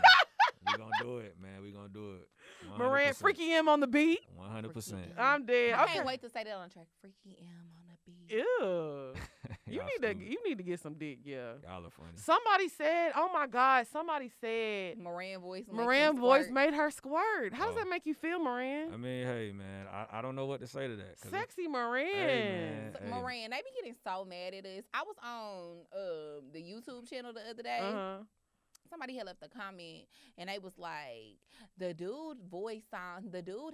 we gonna do it, man. We gonna do it. 100%. Moran, Freaky M on the beat. 100%. I'm dead. I can't wait to say that on the track. Freaky M on the beat. Ew. You need to get some dick, yeah. Y'all are funny. Somebody said, oh my God, Moran voice made her squirt. How does that make you feel, Moran? I mean, hey man, I don't know what to say to that. Sexy Moran. Hey, man, Moran, they be getting so mad at us. I was on the YouTube channel the other day. Somebody had left a comment and they was like, the dude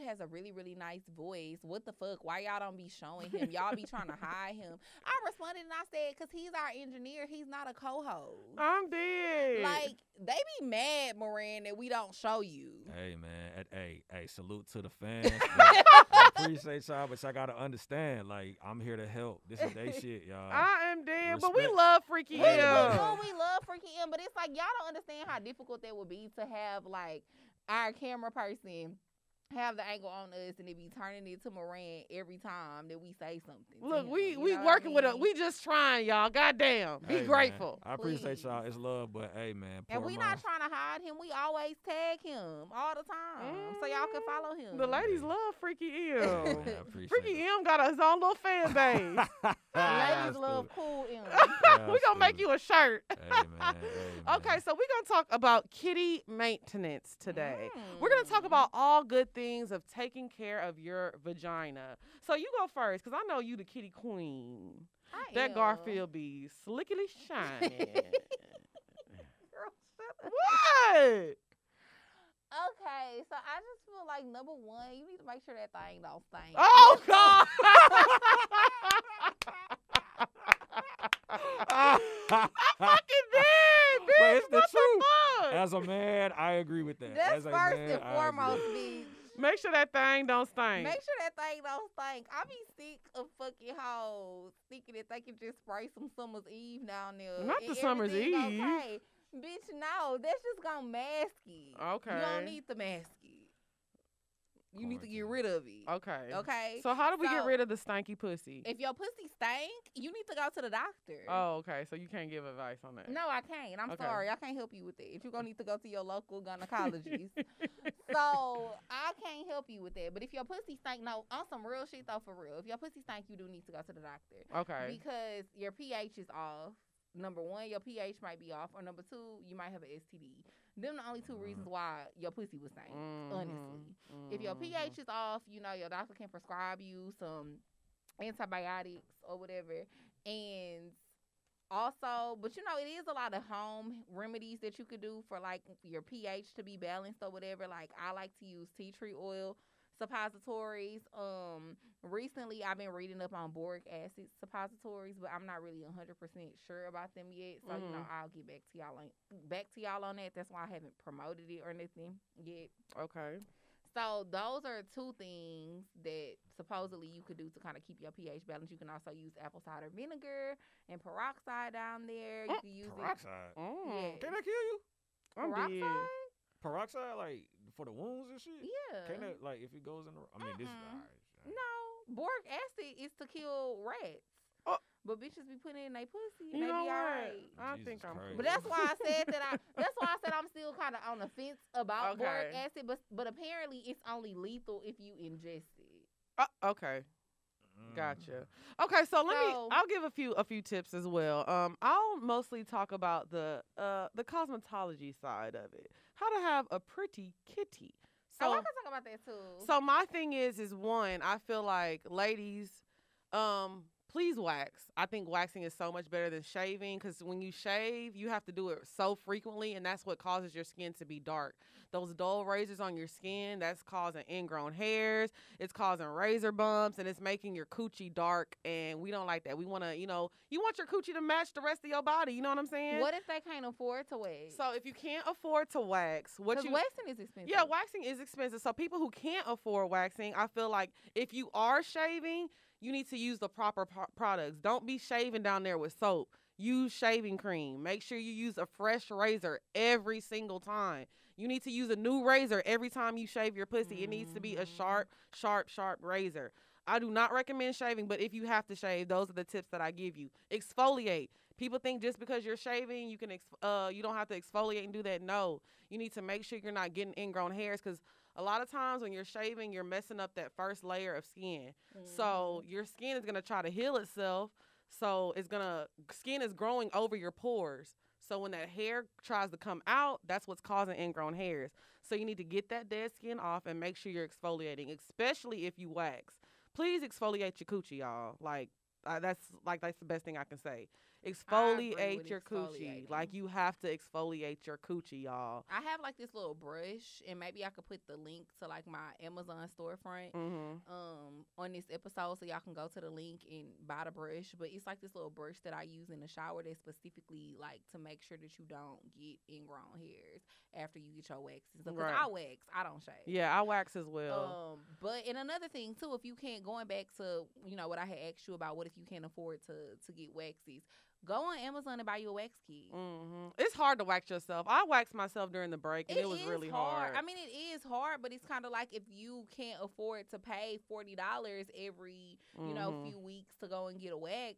has a really, really nice voice. What the fuck? Why y'all don't be showing him? Y'all be trying to hide him. I responded and I said, because he's our engineer. He's not a co-host. I'm dead. Like, they be mad, Moran, that we don't show you. Hey, man. Hey, salute to the fans. I appreciate y'all, but y'all got to understand, like, I'm here to help. This is they shit, y'all. I am dead, Respect. but we love Freaky M. We love Freaky M, but it's like, y'all don't understand how difficult that would be to have, like, our camera person have the angle on us and it be turning it to Moran every time that we say something. Look, we working with we just trying, y'all. Goddamn. Be grateful. Man, I appreciate y'all. It's love, but hey, man. And we not trying to hide him. We always tag him all the time. So y'all can follow him. The ladies love Freaky M. Man, Freaky M got his own little fan base. Ladies love Cool M. We gonna make you a shirt. Hey, man. Okay, so we're gonna talk about kitty maintenance today. We're gonna talk about all good things of taking care of your vagina. So you go first, because I know you the kitty queen. That Garfield be slickily shining. Girl, shut up. What? Okay, so I just feel like, number one, you need to make sure that thing don't stink. Oh, God. I fucking did, bitch. But it's the truth. Fuck? As a man, I agree with that. That's As a first man, and foremost, bitch. Make sure that thing don't stink. Make sure that thing don't stink. I be sick of fucking hoes thinking that they can just spray some Summer's Eve down there. Not the Summer's Eve. Okay. Bitch, no. That's just gonna mask it. Okay. You don't need to mask it. You need to get rid of it. Okay. So how do we get rid of the stanky pussy? If your pussy stank, you need to go to the doctor. Oh, okay. So you can't give advice on that. No, I can't. I'm sorry. I can't help you with that. You're going to need to go to your local gynecologist. So I can't help you with that. But if your pussy stank, no, on some real shit though, for real. If your pussy stank, you do need to go to the doctor. Okay. Because your pH is off. Number one, your pH might be off. Or number two, you might have an STD. Them the only two reasons why your pussy was stank, honestly. If your pH is off, you know, your doctor can prescribe you some antibiotics or whatever. And also, but you know, it is a lot of home remedies that you could do for like your pH to be balanced or whatever. Like I like to use tea tree oil suppositories. Recently I've been reading up on boric acid suppositories, but I'm not really 100% sure about them yet. So you know, I'll get back to y'all on that. That's why I haven't promoted it or anything yet. Okay. So those are two things that supposedly you could do to kind of keep your pH balanced. You can also use apple cider vinegar and peroxide down there. You can use peroxide. Yeah. Can that kill you? Peroxide? Peroxide, like for the wounds and shit. Yeah. Can that, like, if it goes in the? I mean, this is all right. No, boric acid is to kill rats. But bitches be putting it in their pussy and they be all right. I think I'm cool. But that's why I said I'm still kind of on the fence about boric acid. But apparently it's only lethal if you ingest it. Okay. Gotcha. Okay, so I'll give a few tips as well. I'll mostly talk about the cosmetology side of it. How to have a pretty kitty. So I can talk about that too. So my thing is one, I feel like ladies, please wax. I think waxing is so much better than shaving because when you shave, you have to do it so frequently, and that's what causes your skin to be dark. Those dull razors on your skin, that's causing ingrown hairs. It's causing razor bumps, and it's making your coochie dark, and we don't like that. We want to, you want your coochie to match the rest of your body. You know what I'm saying? What if they can't afford to wax? So if you can't afford to wax, waxing is expensive. Yeah, waxing is expensive. So people who can't afford waxing, I feel like if you are shaving, you need to use the proper products. Don't be shaving down there with soap. Use shaving cream. Make sure you use a fresh razor every single time. You need to use a new razor every time you shave your pussy. It needs to be a sharp, sharp, sharp razor. I do not recommend shaving, but if you have to shave, those are the tips that I give you. Exfoliate. People think just because you're shaving, you don't have to exfoliate and do that. No, you need to make sure you're not getting ingrown hairs because a lot of times when you're shaving, you're messing up that first layer of skin. So your skin is going to try to heal itself. So skin is growing over your pores. So when that hair tries to come out, that's what's causing ingrown hairs. So you need to get that dead skin off and make sure you're exfoliating, especially if you wax. Please exfoliate your coochie, y'all. That's the best thing I can say. Exfoliate your coochie. Like, you have to exfoliate your coochie, y'all. I have like this little brush, and maybe I could put the link to like my Amazon storefront on this episode, so y'all can go to the link and buy the brush. But it's like this little brush that I use in the shower that's specifically like to make sure that you don't get ingrown hairs after you get your waxes. Because I wax, I don't shave. Yeah, I wax as well. And another thing too, if you can't, going back to what I had asked you about, what if you can't afford to get waxes? Go on Amazon and buy you a wax kit. It's hard to wax yourself. I waxed myself during the break, and it was really hard. I mean, it is hard, but it's kind of like if you can't afford to pay $40 every, few weeks to go and get a wax,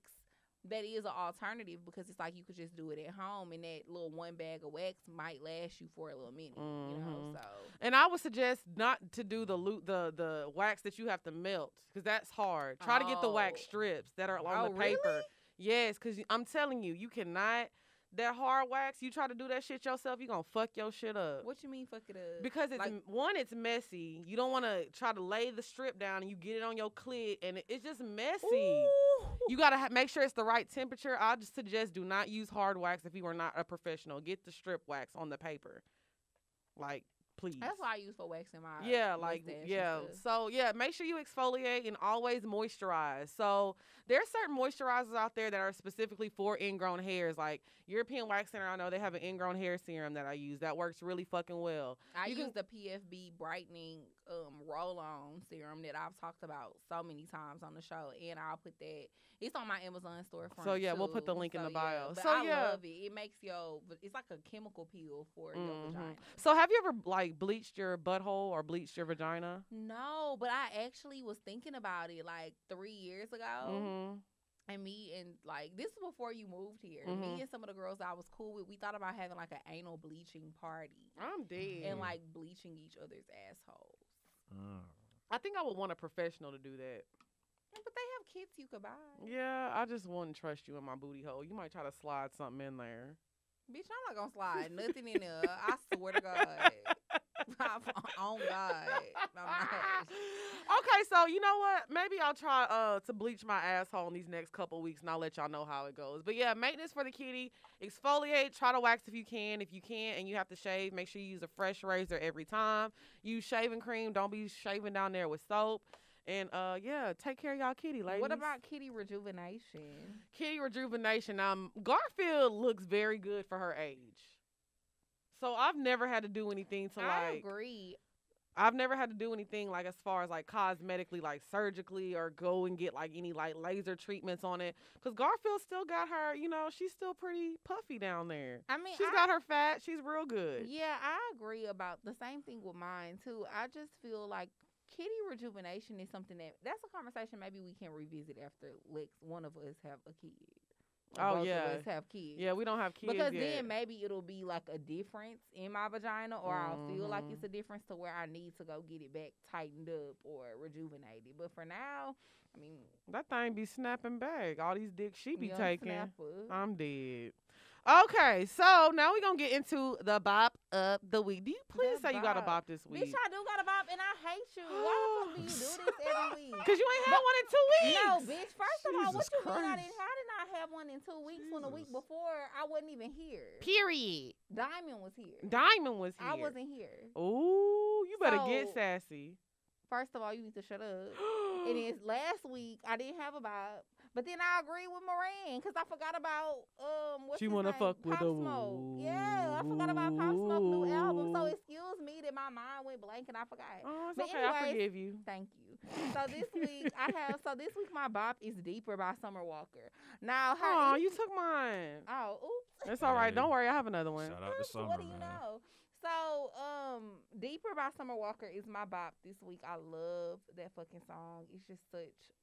that is an alternative because it's like you could just do it at home, and that little one bag of wax might last you for a little minute, So. And I would suggest not to do the wax that you have to melt because that's hard. Try to get the wax strips that are on the paper. Really? Yes, because I'm telling you, you cannot. That hard wax, you try to do that shit yourself, you're going to fuck your shit up. What you mean fuck it up? Because it's messy. You don't want to try to lay the strip down and you get it on your clit, and it's just messy. Ooh. You got to make sure it's the right temperature. I just suggest do not use hard wax if you are not a professional. Get the strip wax on the paper. Please. That's what I use for waxing my So make sure you exfoliate and always moisturize. So there are certain moisturizers out there that are specifically for ingrown hairs. Like European Wax Center, I know they have an ingrown hair serum that I use that works really fucking well. I use the PFB brightening roll-on serum that I've talked about so many times on the show, and I'll put that. It's on my Amazon storefront. So yeah, too. We'll put the link in the bio. But I love it. It makes it's like a chemical peel for your vagina. So have you ever bleached your butthole or bleached your vagina? No, but I actually was thinking about it 3 years ago. And this is before you moved here. Me and some of the girls I was cool with, we thought about having an anal bleaching party. I'm dead. And bleaching each other's assholes. I think I would want a professional to do that. But they have kits you could buy. Yeah, I just wouldn't trust you in my booty hole. You might try to slide something in there. Bitch, I'm not going to slide nothing in there. I swear to God. On God. Okay, so you know what? Maybe I'll try to bleach my asshole in these next couple weeks, and I'll let y'all know how it goes. But yeah, maintenance for the kitty. Exfoliate. Try to wax if you can. If you can't and you have to shave, make sure you use a fresh razor every time. Use shaving cream. Don't be shaving down there with soap. And take care of y'all kitty, ladies. What about kitty rejuvenation? Kitty rejuvenation. Garfield looks very good for her age. So I've never had to do anything to I agree. I've never had to do anything as far as cosmetically, surgically, or go and get any laser treatments on it. Because Garfield still got her, she's still pretty puffy down there. I mean, she's got her fat. She's real good. Yeah, I agree about the same thing with mine too. I just feel like kitty rejuvenation is something that's a conversation maybe we can revisit after one of us have a kid. both of us have kids. Yeah, we don't have kids because yet. then maybe it'll be like a difference in my vagina, or I'll feel like it's a difference to where I need to go get it back tightened up or rejuvenated. But for now, I mean, that thing be snapping back. All these dicks she be taking. Snapper. I'm dead. Okay, so now we're going to get into the bop of the week. Do you please say you got a bop this week? Bitch, I do got a bop, and I hate you. Why the fuck do you do this every week? Because you ain't had one in 2 weeks. No, bitch. First of all, what you mean Christ. I didn't? How did I have one in 2 weeks when the week before I wasn't even here? Period. Diamond was here. Diamond was here. I wasn't here. Ooh, you better get sassy. First of all, you need to shut up. And then last week, I didn't have a bop. But then I agree with Moran because I forgot about what's she his wanna name? fuck with Pop a Smoke. Yeah, I forgot about Pop Smoke new album. So excuse me that my mind went blank and I forgot. Oh, it's but okay. anyways, I forgive you. Thank you. So this week this week my bop is Deeper by Summer Walker. Now you took mine. Oh, oops. It's all right. Don't worry. I have another one. Shout out to Summer, what do you know? So, Deeper by Summer Walker is my bop this week. I love that fucking song. It's just such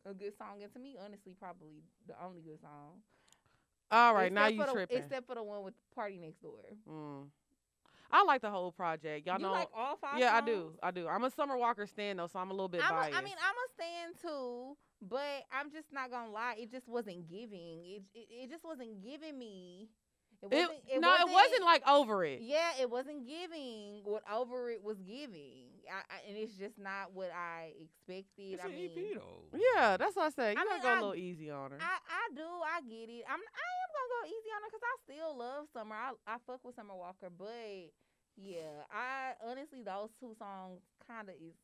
a good song, and to me, honestly, probably the only good song. All right, now you tripping. Except for the one with Party Next Door. I like the whole project. Y'all know. You like all 5 Yeah, songs? I do. I'm a Summer Walker stan though, so I'm a little bit biased. I'm a stan too, but I'm just not gonna lie. It just wasn't giving. It just wasn't giving me. It wasn't like Over It. Yeah, it wasn't giving what Over It was giving. And it's just not what I expected. It's an EP though. Yeah, that's what I say. You gotta go a little easy on her. I do. I get it. I am gonna go easy on her because I still love Summer. I fuck with Summer Walker, but yeah, honestly those 2 songs kind of is.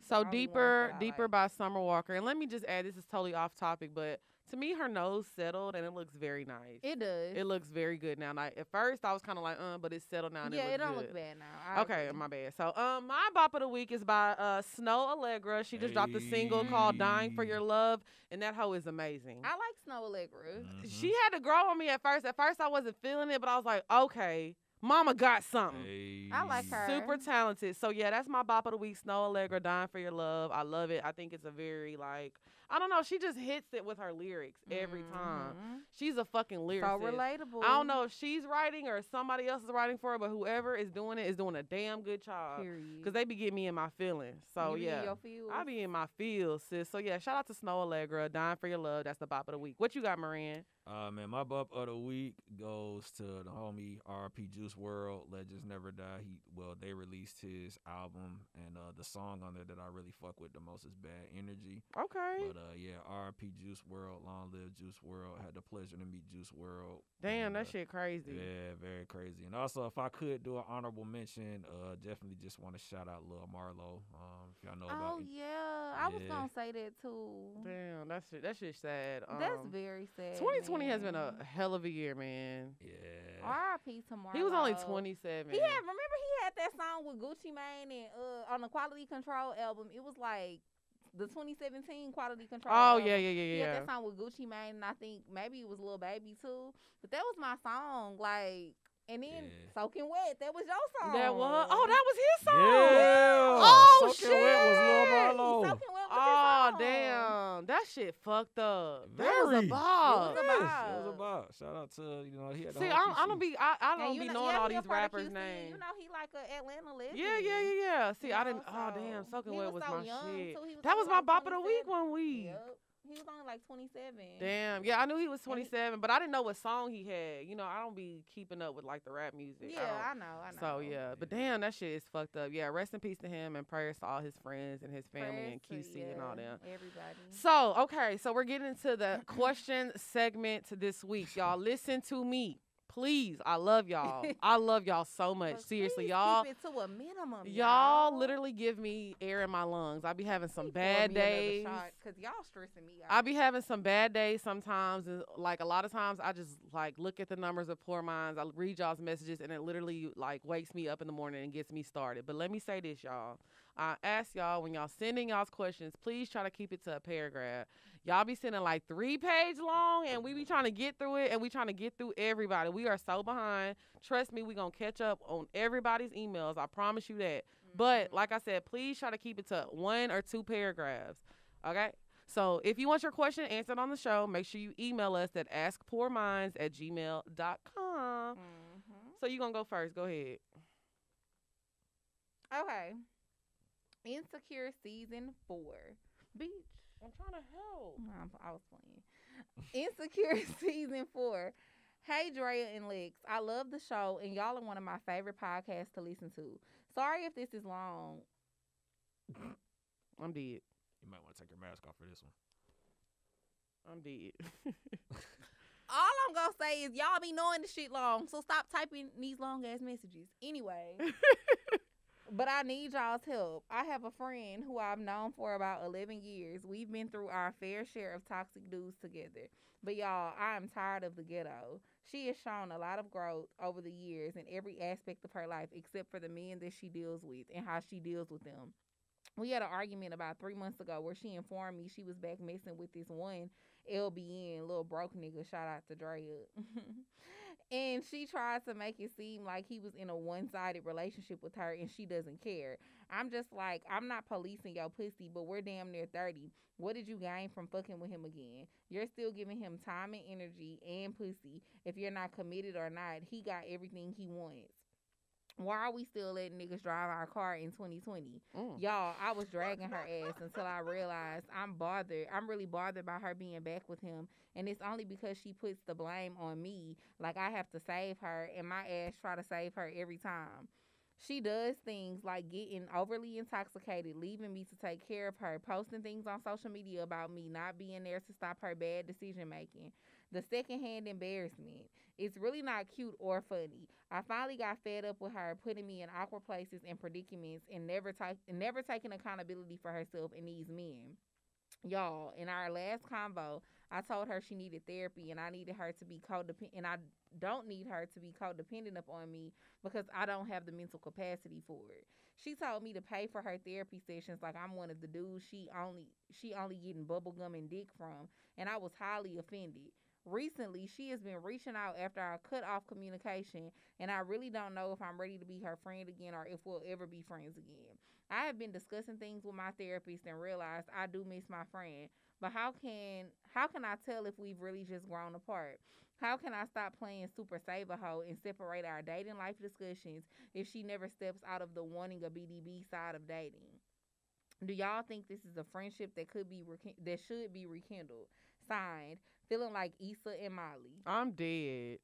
So Deeper by Summer Walker. And let me just add, this is totally off topic, but to me, her nose settled and it looks very nice. It does. It looks very good now. Like, at first, I was kind of like, but it's settled now. And it don't good. look bad now. Okay, my bad. So, my bop of the week is by Snow Allegra. She just dropped a single called "Dying for Your Love," and that hoe is amazing. I like Snow Allegra. She had to grow on me at first. At first, I wasn't feeling it, but I was like, okay. Mama got something. I like her. Super talented. So, yeah, that's my bop of the week, Snow Allegra, "Dying for Your Love." I love it. I think it's a very, I don't know. She just hits it with her lyrics every time. She's a fucking lyricist. So relatable. I don't know if she's writing or if somebody else is writing for her, but whoever is doing it is doing a damn good job. Period. Because they be getting me in my feelings. So, you yeah. In your feels? I be in my feels, sis. So, yeah, shout out to Snow Allegra, "Dying for Your Love." That's the bop of the week. What you got, Moran? Man, my bop of the week goes to the homie R.P. Juice WRLD, Legends Never Die. They released his album, and the song on there that I really fuck with the most is Bad Energy. Okay. But yeah, R.P. Juice WRLD, long live Juice WRLD. Had the pleasure to meet Juice WRLD. Damn, that shit crazy. Yeah, very crazy. And also, if I could do an honorable mention, definitely just want to shout out Lil Marlo. If y'all know about it. Yeah, I was gonna say that too. Damn, that shit's sad. That's very sad. 2020 has been a hell of a year, man. Yeah. R.I.P. to Marlo. He was only 27. Remember he had that song with Gucci Mane and on the Quality Control album. It was like the 2017 Quality Control. Oh, album. yeah. He had that song with Gucci Mane, and I think maybe it was Lil Baby too. But that was my song, and then Soaking Wet, that was your song. That was? Oh, that was his song. Yeah. Oh, Soaking Wet was Lil Marlo. Soaking Wet was his Oh, song. damn. That shit fucked up. That was Very. a bop. It was a bop. Shout out to, he had the See, whole I don't be knowing all he these a part of rappers' QC. names. He like an Atlanta legend. Yeah. See, I didn't. So, Damn. Soaking he Wet was so my young, shit. too. That was my like bop of the week 27. one week. Yep. He was only like 27. Damn. Yeah, I knew he was 27, but I didn't know what song he had. I don't be keeping up with the rap music. Yeah, I know. So, yeah. But damn, that shit is fucked up. Yeah, rest in peace to him and prayers to all his friends and his family and QC and all them. Everybody. So, okay. So, we're getting into the question segment this week. Y'all listen to me. Please, I love y'all. I love y'all so much. Seriously, y'all. Keep it to a minimum. Y'all literally give me air in my lungs. I be having some bad days. Because y'all stressing me out. I be having some bad days sometimes. And, a lot of times, I just, look at the numbers of Poor Minds. I read y'all's messages, and it literally, wakes me up in the morning and gets me started. But let me say this, y'all. I ask y'all, when y'all sending y'all's questions, please try to keep it to a paragraph. Y'all be sending 3-page long, and we be trying to get through it, and we trying to get through everybody. We are so behind. Trust me, we going to catch up on everybody's emails. I promise you that. But, like I said, please try to keep it to 1 or 2 paragraphs. Okay? So if you want your question answered on the show, make sure you email us at askpoorminds@gmail.com. So you going to go first. Go ahead. Okay. Insecure season 4. Bitch. I'm trying to help. I was playing. Insecure season 4. Hey, Drea and Lex. I love the show, and y'all are one of my favorite podcasts to listen to. Sorry if this is long. I'm dead. You might want to take your mask off for this one. I'm dead. All I'm going to say is y'all be knowing the shit long, so stop typing these long-ass messages. Anyway. But I need y'all's help. I have a friend who I've known for about 11 years. We've been through our fair share of toxic dudes together. But y'all, I am tired of the ghetto. She has shown a lot of growth over the years in every aspect of her life except for the men that she deals with and how she deals with them. We had an argument about 3 months ago where she informed me she was back messing with this one LBN, little broke nigga. Shout out to Drea. And she tried to make it seem like he was in a one-sided relationship with her and she doesn't care. I'm just like, I'm not policing your pussy, but we're damn near 30. What did you gain from fucking with him again? You're still giving him time and energy and pussy. If you're not committed or not, he got everything he wants. Why are we still letting niggas drive our car in 2020? Y'all, I was dragging her ass until I realized I'm bothered. I'm really bothered by her being back with him. And it's only because she puts the blame on me. Like I have to save her and my ass try to save her every time. She does things like getting overly intoxicated, leaving me to take care of her, posting things on social media about me, not being there to stop her bad decision making. The secondhand embarrassment. It's really not cute or funny. I finally got fed up with her putting me in awkward places and predicaments and never taking accountability for herself and these men. Y'all, in our last convo, I told her she needed therapy and I needed her to be codependent, and I don't need her to be codependent upon me because I don't have the mental capacity for it. She told me to pay for her therapy sessions like I'm one of the dudes she only getting bubblegum and dick from, and I was highly offended. Recently, she has been reaching out after I cut off communication, and I really don't know if I'm ready to be her friend again or if we'll ever be friends again. I have been discussing things with my therapist and realized I do miss my friend, but how can I tell if we've really just grown apart? How can I stop playing super save-a-hoe and separate our dating life discussions if she never steps out of the wanting a BDB side of dating? Do y'all think this is a friendship that should be rekindled? Signed, feeling like Issa and Molly. I'm dead.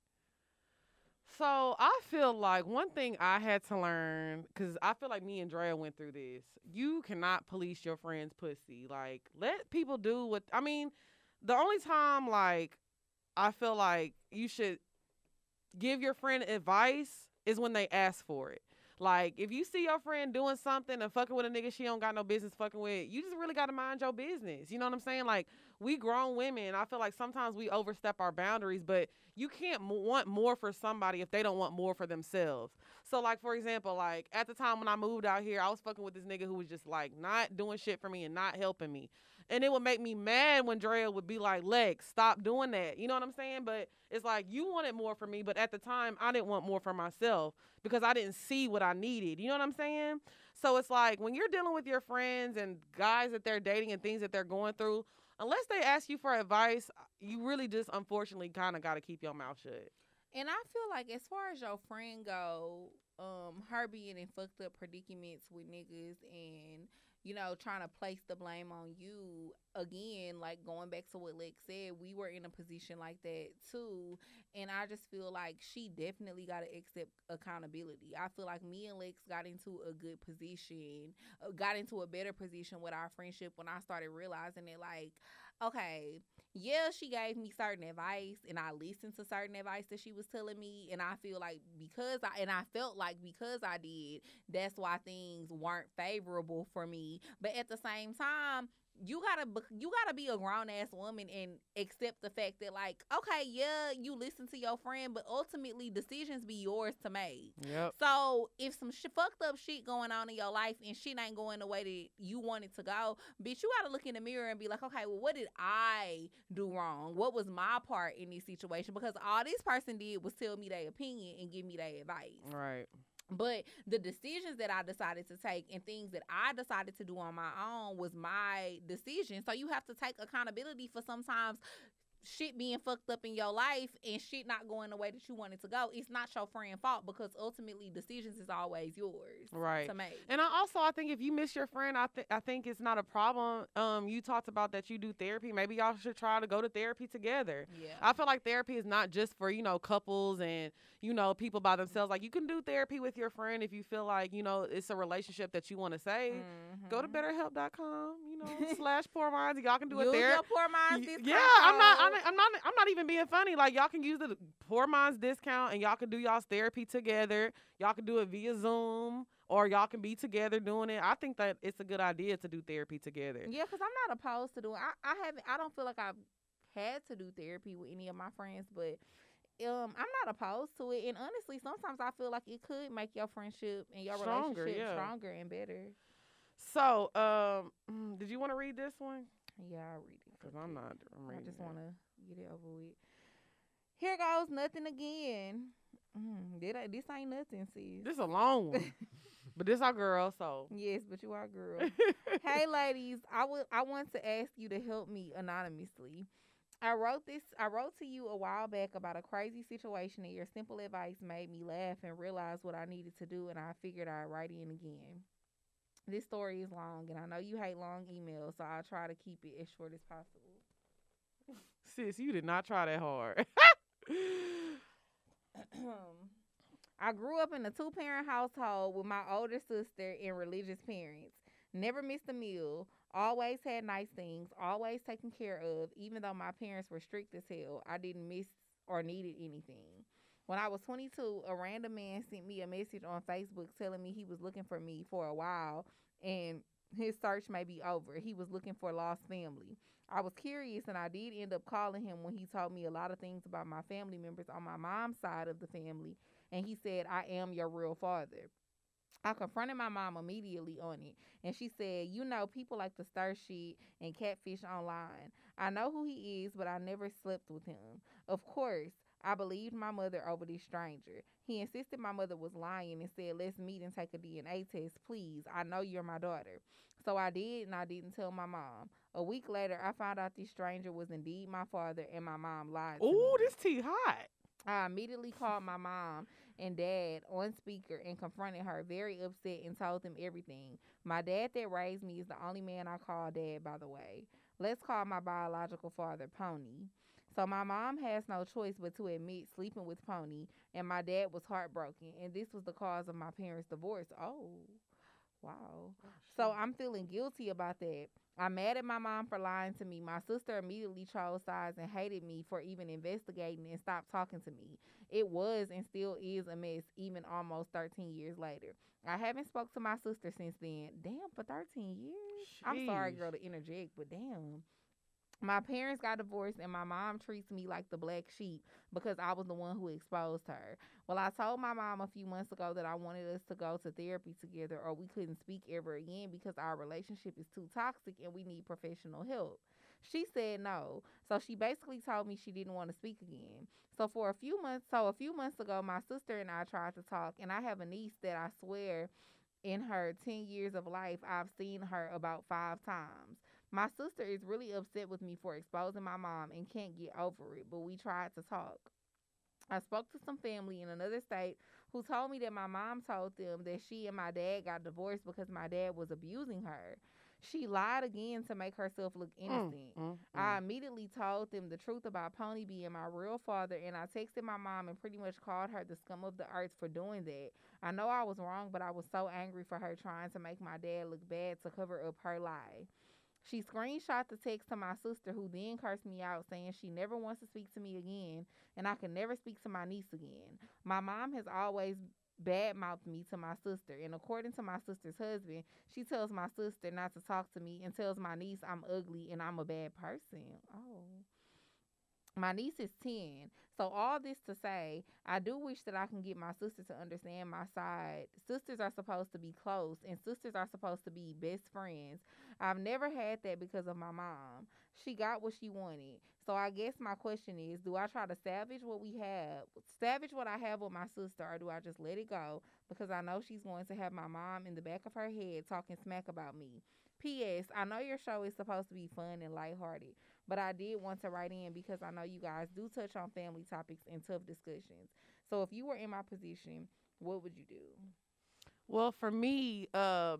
So I feel like one thing I had to learn, because I feel like me and Drea went through this, you cannot police your friend's pussy. Like, let people do what, I mean, the only time, like, I feel like you should give your friend advice is when they ask for it. Like, if you see your friend doing something and fucking with a nigga she don't got no business fucking with, you just really got to mind your business. You know what I'm saying? Like, we grown women, I feel like sometimes we overstep our boundaries, but you can't want more for somebody if they don't want more for themselves. So, like, for example, like, at the time when I moved out here, I was fucking with this nigga who was just, like, not doing shit for me and not helping me. And it would make me mad when Drea would be like, Lex, stop doing that. You know what I'm saying? But it's like, you wanted more for me, but at the time, I didn't want more for myself because I didn't see what I needed. You know what I'm saying? So it's like, when you're dealing with your friends and guys that they're dating and things that they're going through, unless they ask you for advice, you really just unfortunately kind of got to keep your mouth shut. And I feel like as far as your friend go, her being in fucked up predicaments with niggas and, you know, trying to place the blame on you, again, like going back to what Lex said, we were in a position like that too. And I just feel like she definitely got to accept accountability. I feel like me and Lex got into a good position, got into a better position with our friendship when I started realizing that, like, okay, yeah, she gave me certain advice and I listened to certain advice that she was telling me. And I feel like because I did, that's why things weren't favorable for me. But at the same time, you gotta be a grown-ass woman and accept the fact that, like, okay, yeah, you listen to your friend, but ultimately decisions be yours to make. Yep. So if some fucked up shit going on in your life and shit ain't going the way that you want it to go, bitch, you gotta look in the mirror and be like, okay, well, what did I do wrong? What was my part in this situation? Because all this person did was tell me their opinion and give me their advice. Right. But the decisions that I decided to take and things that I decided to do on my own was my decision. So you have to take accountability for sometimes shit being fucked up in your life and shit not going the way that you want it to go. It's not your friend's fault because ultimately decisions is always yours to make. And I think if you miss your friend, I think it's not a problem. You talked about that you do therapy. Maybe y'all should try to go to therapy together. Yeah. I feel like therapy is not just for, couples and, people by themselves. Like, you can do therapy with your friend if you feel like, it's a relationship that you want to save. Mm-hmm. Go to betterhelp.com, /poor minds. Y'all can do a therapy. Use your poor minds discount. Yeah, I'm not even being funny. Like, y'all can use the Poor Minds discount and y'all can do y'all's therapy together. Y'all can do it via Zoom or y'all can be together doing it. I think that it's a good idea to do therapy together. Yeah, because I'm not opposed to doing. I don't feel like I've had to do therapy with any of my friends, but I'm not opposed to it. And honestly, sometimes I feel like it could make your friendship and your relationship stronger and better. So, did you want to read this one? Yeah, I'll read it. Because I just want to get it over with. Here goes nothing again. This ain't nothing, sis. This is a long one. But this our girl, so. Yes, but you are a girl. Hey, ladies, I want to ask you to help me anonymously. I wrote to you a while back about a crazy situation, and your simple advice made me laugh and realize what I needed to do, and I figured I'd write in again. This story is long, and I know you hate long emails, so I'll try to keep it as short as possible. Sis, you did not try that hard. I grew up in a 2-parent household with my older sister and religious parents. Never missed a meal. Always had nice things. Always taken care of. Even though my parents were strict as hell, I didn't miss or needed anything. When I was 22, a random man sent me a message on Facebook telling me he was looking for me for a while and his search may be over. He was looking for lost family. I was curious and I did end up calling him when he told me a lot of things about my family members on my mom's side of the family, and he said, "I am your real father." I confronted my mom immediately on it, and she said, people like to stir shit and catfish online. I know who he is, but I never slept with him. Of course, I believed my mother over this stranger. He insisted my mother was lying and said, "Let's meet and take a DNA test, please. I know you're my daughter." So I did, and I didn't tell my mom. A week later, I found out this stranger was indeed my father, and my mom lied to me. Ooh, this tea hot. I immediately called my mom and dad on speaker and confronted her, very upset, and told them everything. My dad that raised me is the only man I call dad, by the way. Let's call my biological father Pony. So my mom has no choice but to admit sleeping with Pony, and my dad was heartbroken, and this was the cause of my parents' divorce. Oh, wow. So I'm feeling guilty about that. I'm mad at my mom for lying to me. My sister immediately chose sides and hated me for even investigating and stopped talking to me. It was and still is a mess, even almost 13 years later. I haven't spoke to my sister since then. Damn, for 13 years? Jeez. I'm sorry, girl, to interject, but damn. My parents got divorced, and my mom treats me like the black sheep because I was the one who exposed her. Well, I told my mom a few months ago that I wanted us to go to therapy together or we couldn't speak ever again because our relationship is too toxic and we need professional help. She said no. So she basically told me she didn't want to speak again. So a few months ago, my sister and I tried to talk, and I have a niece that I swear in her 10 years of life, I've seen her about 5 times. My sister is really upset with me for exposing my mom and can't get over it, but we tried to talk. I spoke to some family in another state who told me that my mom told them that she and my dad got divorced because my dad was abusing her. She lied again to make herself look innocent. I immediately told them the truth about Pony being my real father, and I texted my mom and pretty much called her the scum of the earth for doing that. I know I was wrong, but I was so angry for her trying to make my dad look bad to cover up her lie. She screenshot the text to my sister, who then cursed me out, saying she never wants to speak to me again and I can never speak to my niece again. My mom has always badmouthed me to my sister, and according to my sister's husband, she tells my sister not to talk to me and tells my niece I'm ugly and I'm a bad person. Oh. My niece is 10. So all this to say, I do wish that I can get my sister to understand my side. Sisters are supposed to be close, and sisters are supposed to be best friends. I've never had that because of my mom. She got what she wanted. So I guess my question is, do I try to salvage what I have with my sister, or do I just let it go because I know she's going to have my mom in the back of her head talking smack about me? P.S. I know your show is supposed to be fun and lighthearted, but I did want to write in because I know you guys do touch on family topics and tough discussions. So if you were in my position, what would you do? Well, for me,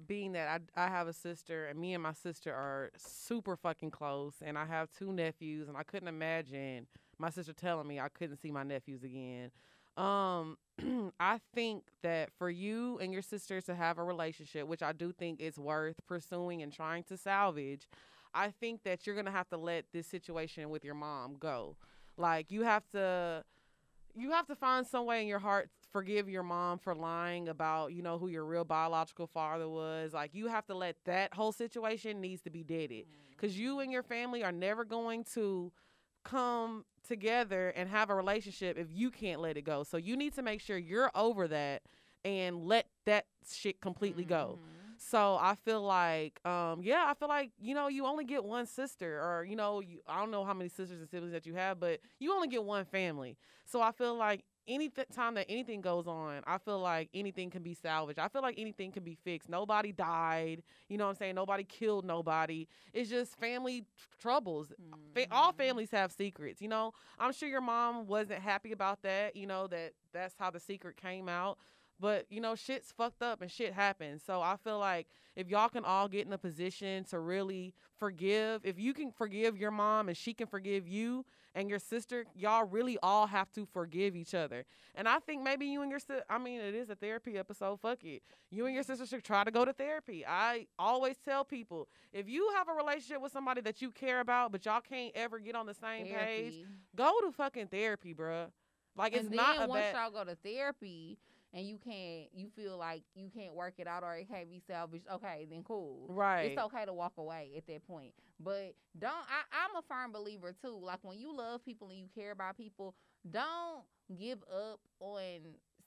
being that I have a sister, and me and my sister are super fucking close, and I have 2 nephews, and I couldn't imagine my sister telling me I couldn't see my nephews again. I think that for you and your sister to have a relationship, which I do think is worth pursuing and trying to salvage, I think that you're gonna have to let this situation with your mom go. Like you have to find some way in your heart to forgive your mom for lying about, who your real biological father was. Like, you have to let that whole situation needs to be deaded, because you and your family are never going to come together and have a relationship if you can't let it go. So you need to make sure you're over that and let that shit completely go. So I feel like, you only get one sister, or, I don't know how many sisters and siblings that you have, but you only get one family. So I feel like any time that anything goes on, I feel like anything can be salvaged. I feel like anything can be fixed. Nobody died. You know what I'm saying? Nobody killed nobody. It's just family troubles. All families have secrets, I'm sure your mom wasn't happy about that, that's how the secret came out. But, shit's fucked up and shit happens. So I feel like if y'all can all get in a position to really forgive, if you can forgive your mom and she can forgive you and your sister, y'all really all have to forgive each other. And I think maybe you and your sister, it is a therapy episode, fuck it. You and your sister should try to go to therapy. I always tell people, if you have a relationship with somebody that you care about, but y'all can't ever get on the same page, go to fucking therapy, bruh. Like, it's not a bad... once y'all go to therapy... and you feel like you can't work it out or it can't be salvaged, okay, then cool. Right. It's okay to walk away at that point. But I'm a firm believer too. Like, when you love people and you care about people, don't give up on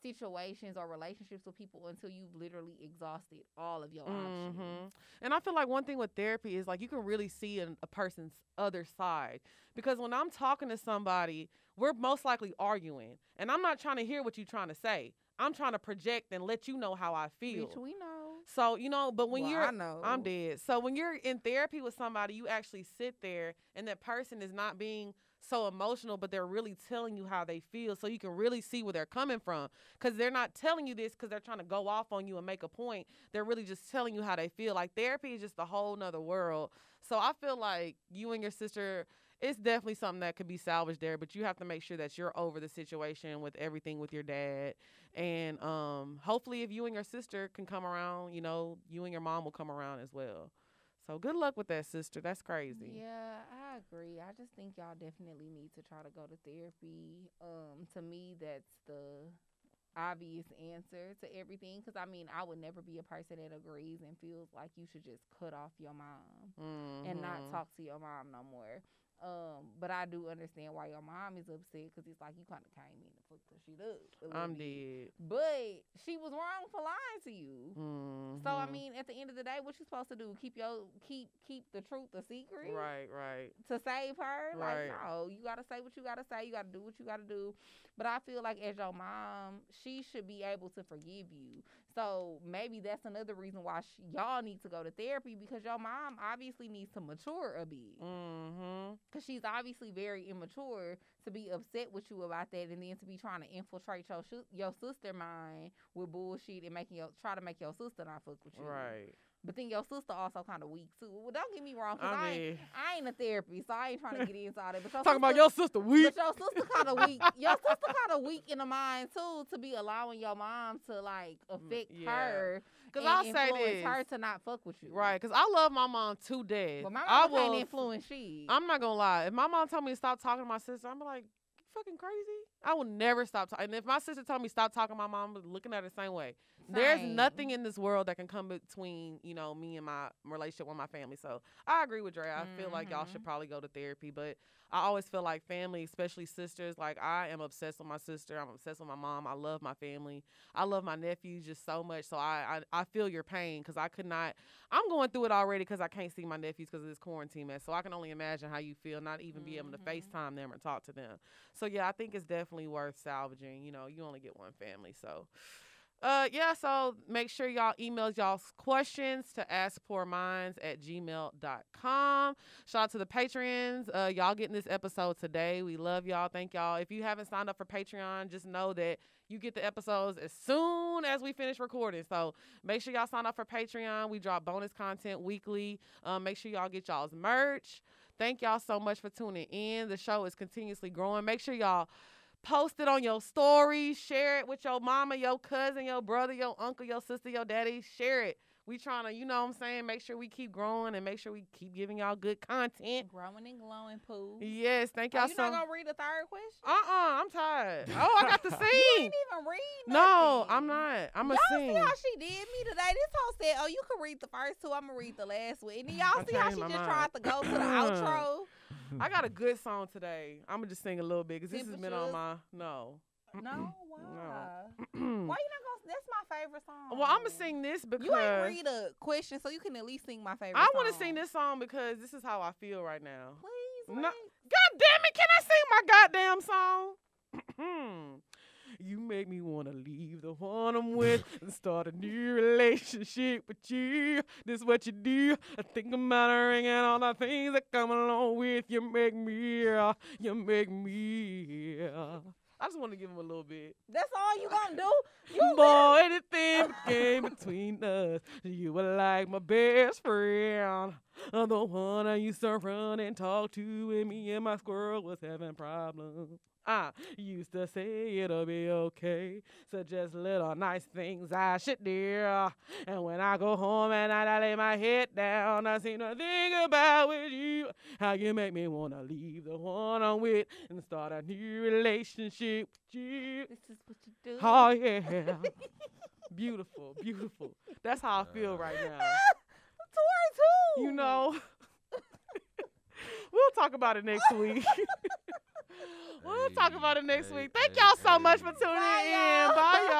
situations or relationships with people until you've literally exhausted all of your options. And I feel like one thing with therapy is, like, you can really see a person's other side. Because when I'm talking to somebody, we're most likely arguing. And I'm not trying to hear what you're trying to say. I'm trying to project and let you know how I feel. Bitch, we know. So, but when I know. I'm dead. So when you're in therapy with somebody, you actually sit there and that person is not being so emotional, but they're really telling you how they feel, so you can really see where they're coming from. Because they're not telling you this because they're trying to go off on you and make a point. They're really just telling you how they feel. Like, therapy is just a whole nother world. So I feel like you and your sister... it's definitely something that could be salvaged there, but you have to make sure that you're over the situation with everything with your dad. And hopefully if you and your sister can come around, you and your mom will come around as well. So good luck with that, sister. That's crazy. Yeah, I agree. I just think y'all definitely need to try to go to therapy. To me, that's the obvious answer to everything, because I would never be a person that agrees and feels like you should just cut off your mom and not talk to your mom no more. But I do understand why your mom is upset, because it's like you kind of came in and fucked her shit up. I'm dead. But she was wrong for lying to you. So at the end of the day, what you supposed to do? Keep the truth a secret? Right. To save her? Right. Like, no, you gotta say what you gotta say. You gotta do what you gotta do. But I feel like as your mom, she should be able to forgive you. So maybe that's another reason why y'all need to go to therapy, because your mom obviously needs to mature a bit. Because she's obviously very immature to be upset with you about that, and then to be trying to infiltrate your sister mind with bullshit and try to make your sister not fuck with you. Right. But then your sister also kind of weak too. Well, don't get me wrong, because I ain't a therapist, so I ain't trying to get into all that. But talking about your sister weak. But your sister kind of weak. Your sister kind of weak in the mind too, to be allowing your mom to like affect her. Because I'll say this, her to not fuck with you. Right. Because I love my mom to death. But my mom can't influence shit. I'm not gonna lie. If my mom told me to stop talking to my sister, I'm like, fucking crazy? I will never stop talking. And if my sister told me stop talking, my mom was looking at her the same way. Same. There's nothing in this world that can come between, you know, me and my relationship with my family. So I agree with Dre. I feel like y'all should probably go to therapy. But I always feel like family, especially sisters, like I am obsessed with my sister. I'm obsessed with my mom. I love my family. I love my nephews just so much. So I feel your pain because I could not. I'm going through it already because I can't see my nephews because of this quarantine mess. So I can only imagine how you feel not even be able to FaceTime them or talk to them. So yeah, I think it's definitely worth salvaging. You know, you only get one family. So so make sure y'all email y'all's questions to askpoorminds@gmail.com. Shout out to the patrons. Y'all getting this episode today. We love y'all. Thank y'all. If you haven't signed up for Patreon, just know that you get the episodes as soon as we finish recording. So make sure y'all sign up for Patreon. We drop bonus content weekly. Make sure y'all get y'all's merch. Thank y'all so much for tuning in. The show is continuously growing. Make sure y'all post it on your stories. Share it with your mama, your cousin, your brother, your uncle, your sister, your daddy. Share it. We trying to, you know what I'm saying, make sure we keep growing and make sure we keep giving y'all good content. Growing and glowing, Pooh. Yes, thank y'all so much. You not going to read the third question? I'm tired. Oh, I got to sing. You ain't even read nothing. No, I'm not. I'm going to sing. Y'all see how she did me today? This hoe said, oh, you can read the first two. I'm going to read the last one. And then y'all see how she just tried to go to the outro? I got a good song today. I'm going to just sing a little bit because this has been on my, No, why? No. Why you not gonna? That's my favorite song. Well, I'm gonna sing this because you ain't read a question, so you can at least sing my favorite. I want to sing this song because this is how I feel right now. Please, no, God damn it! Can I sing my goddamn song? You make me wanna leave the one I'm with and start a new relationship with you. This is what you do. I think about a ring and all the things that come along with you. Make me. I just want to give him a little bit. That's all you gonna do? Boy, anything came between us. You were like my best friend. The one I used to run and talk to when me and my squirrel was having problems. I used to say it'll be okay. So just little nice things I should do. And when I go home at night, I lay my head down. I seem to think about with you. How you make me want to leave the one I'm with and start a new relationship with you. This is what you do. Oh, yeah. Beautiful, beautiful. That's how I feel right now. Towards who? You know. We'll talk about it next week. We'll talk about it next week. Thank y'all so much for tuning in. Bye, y'all.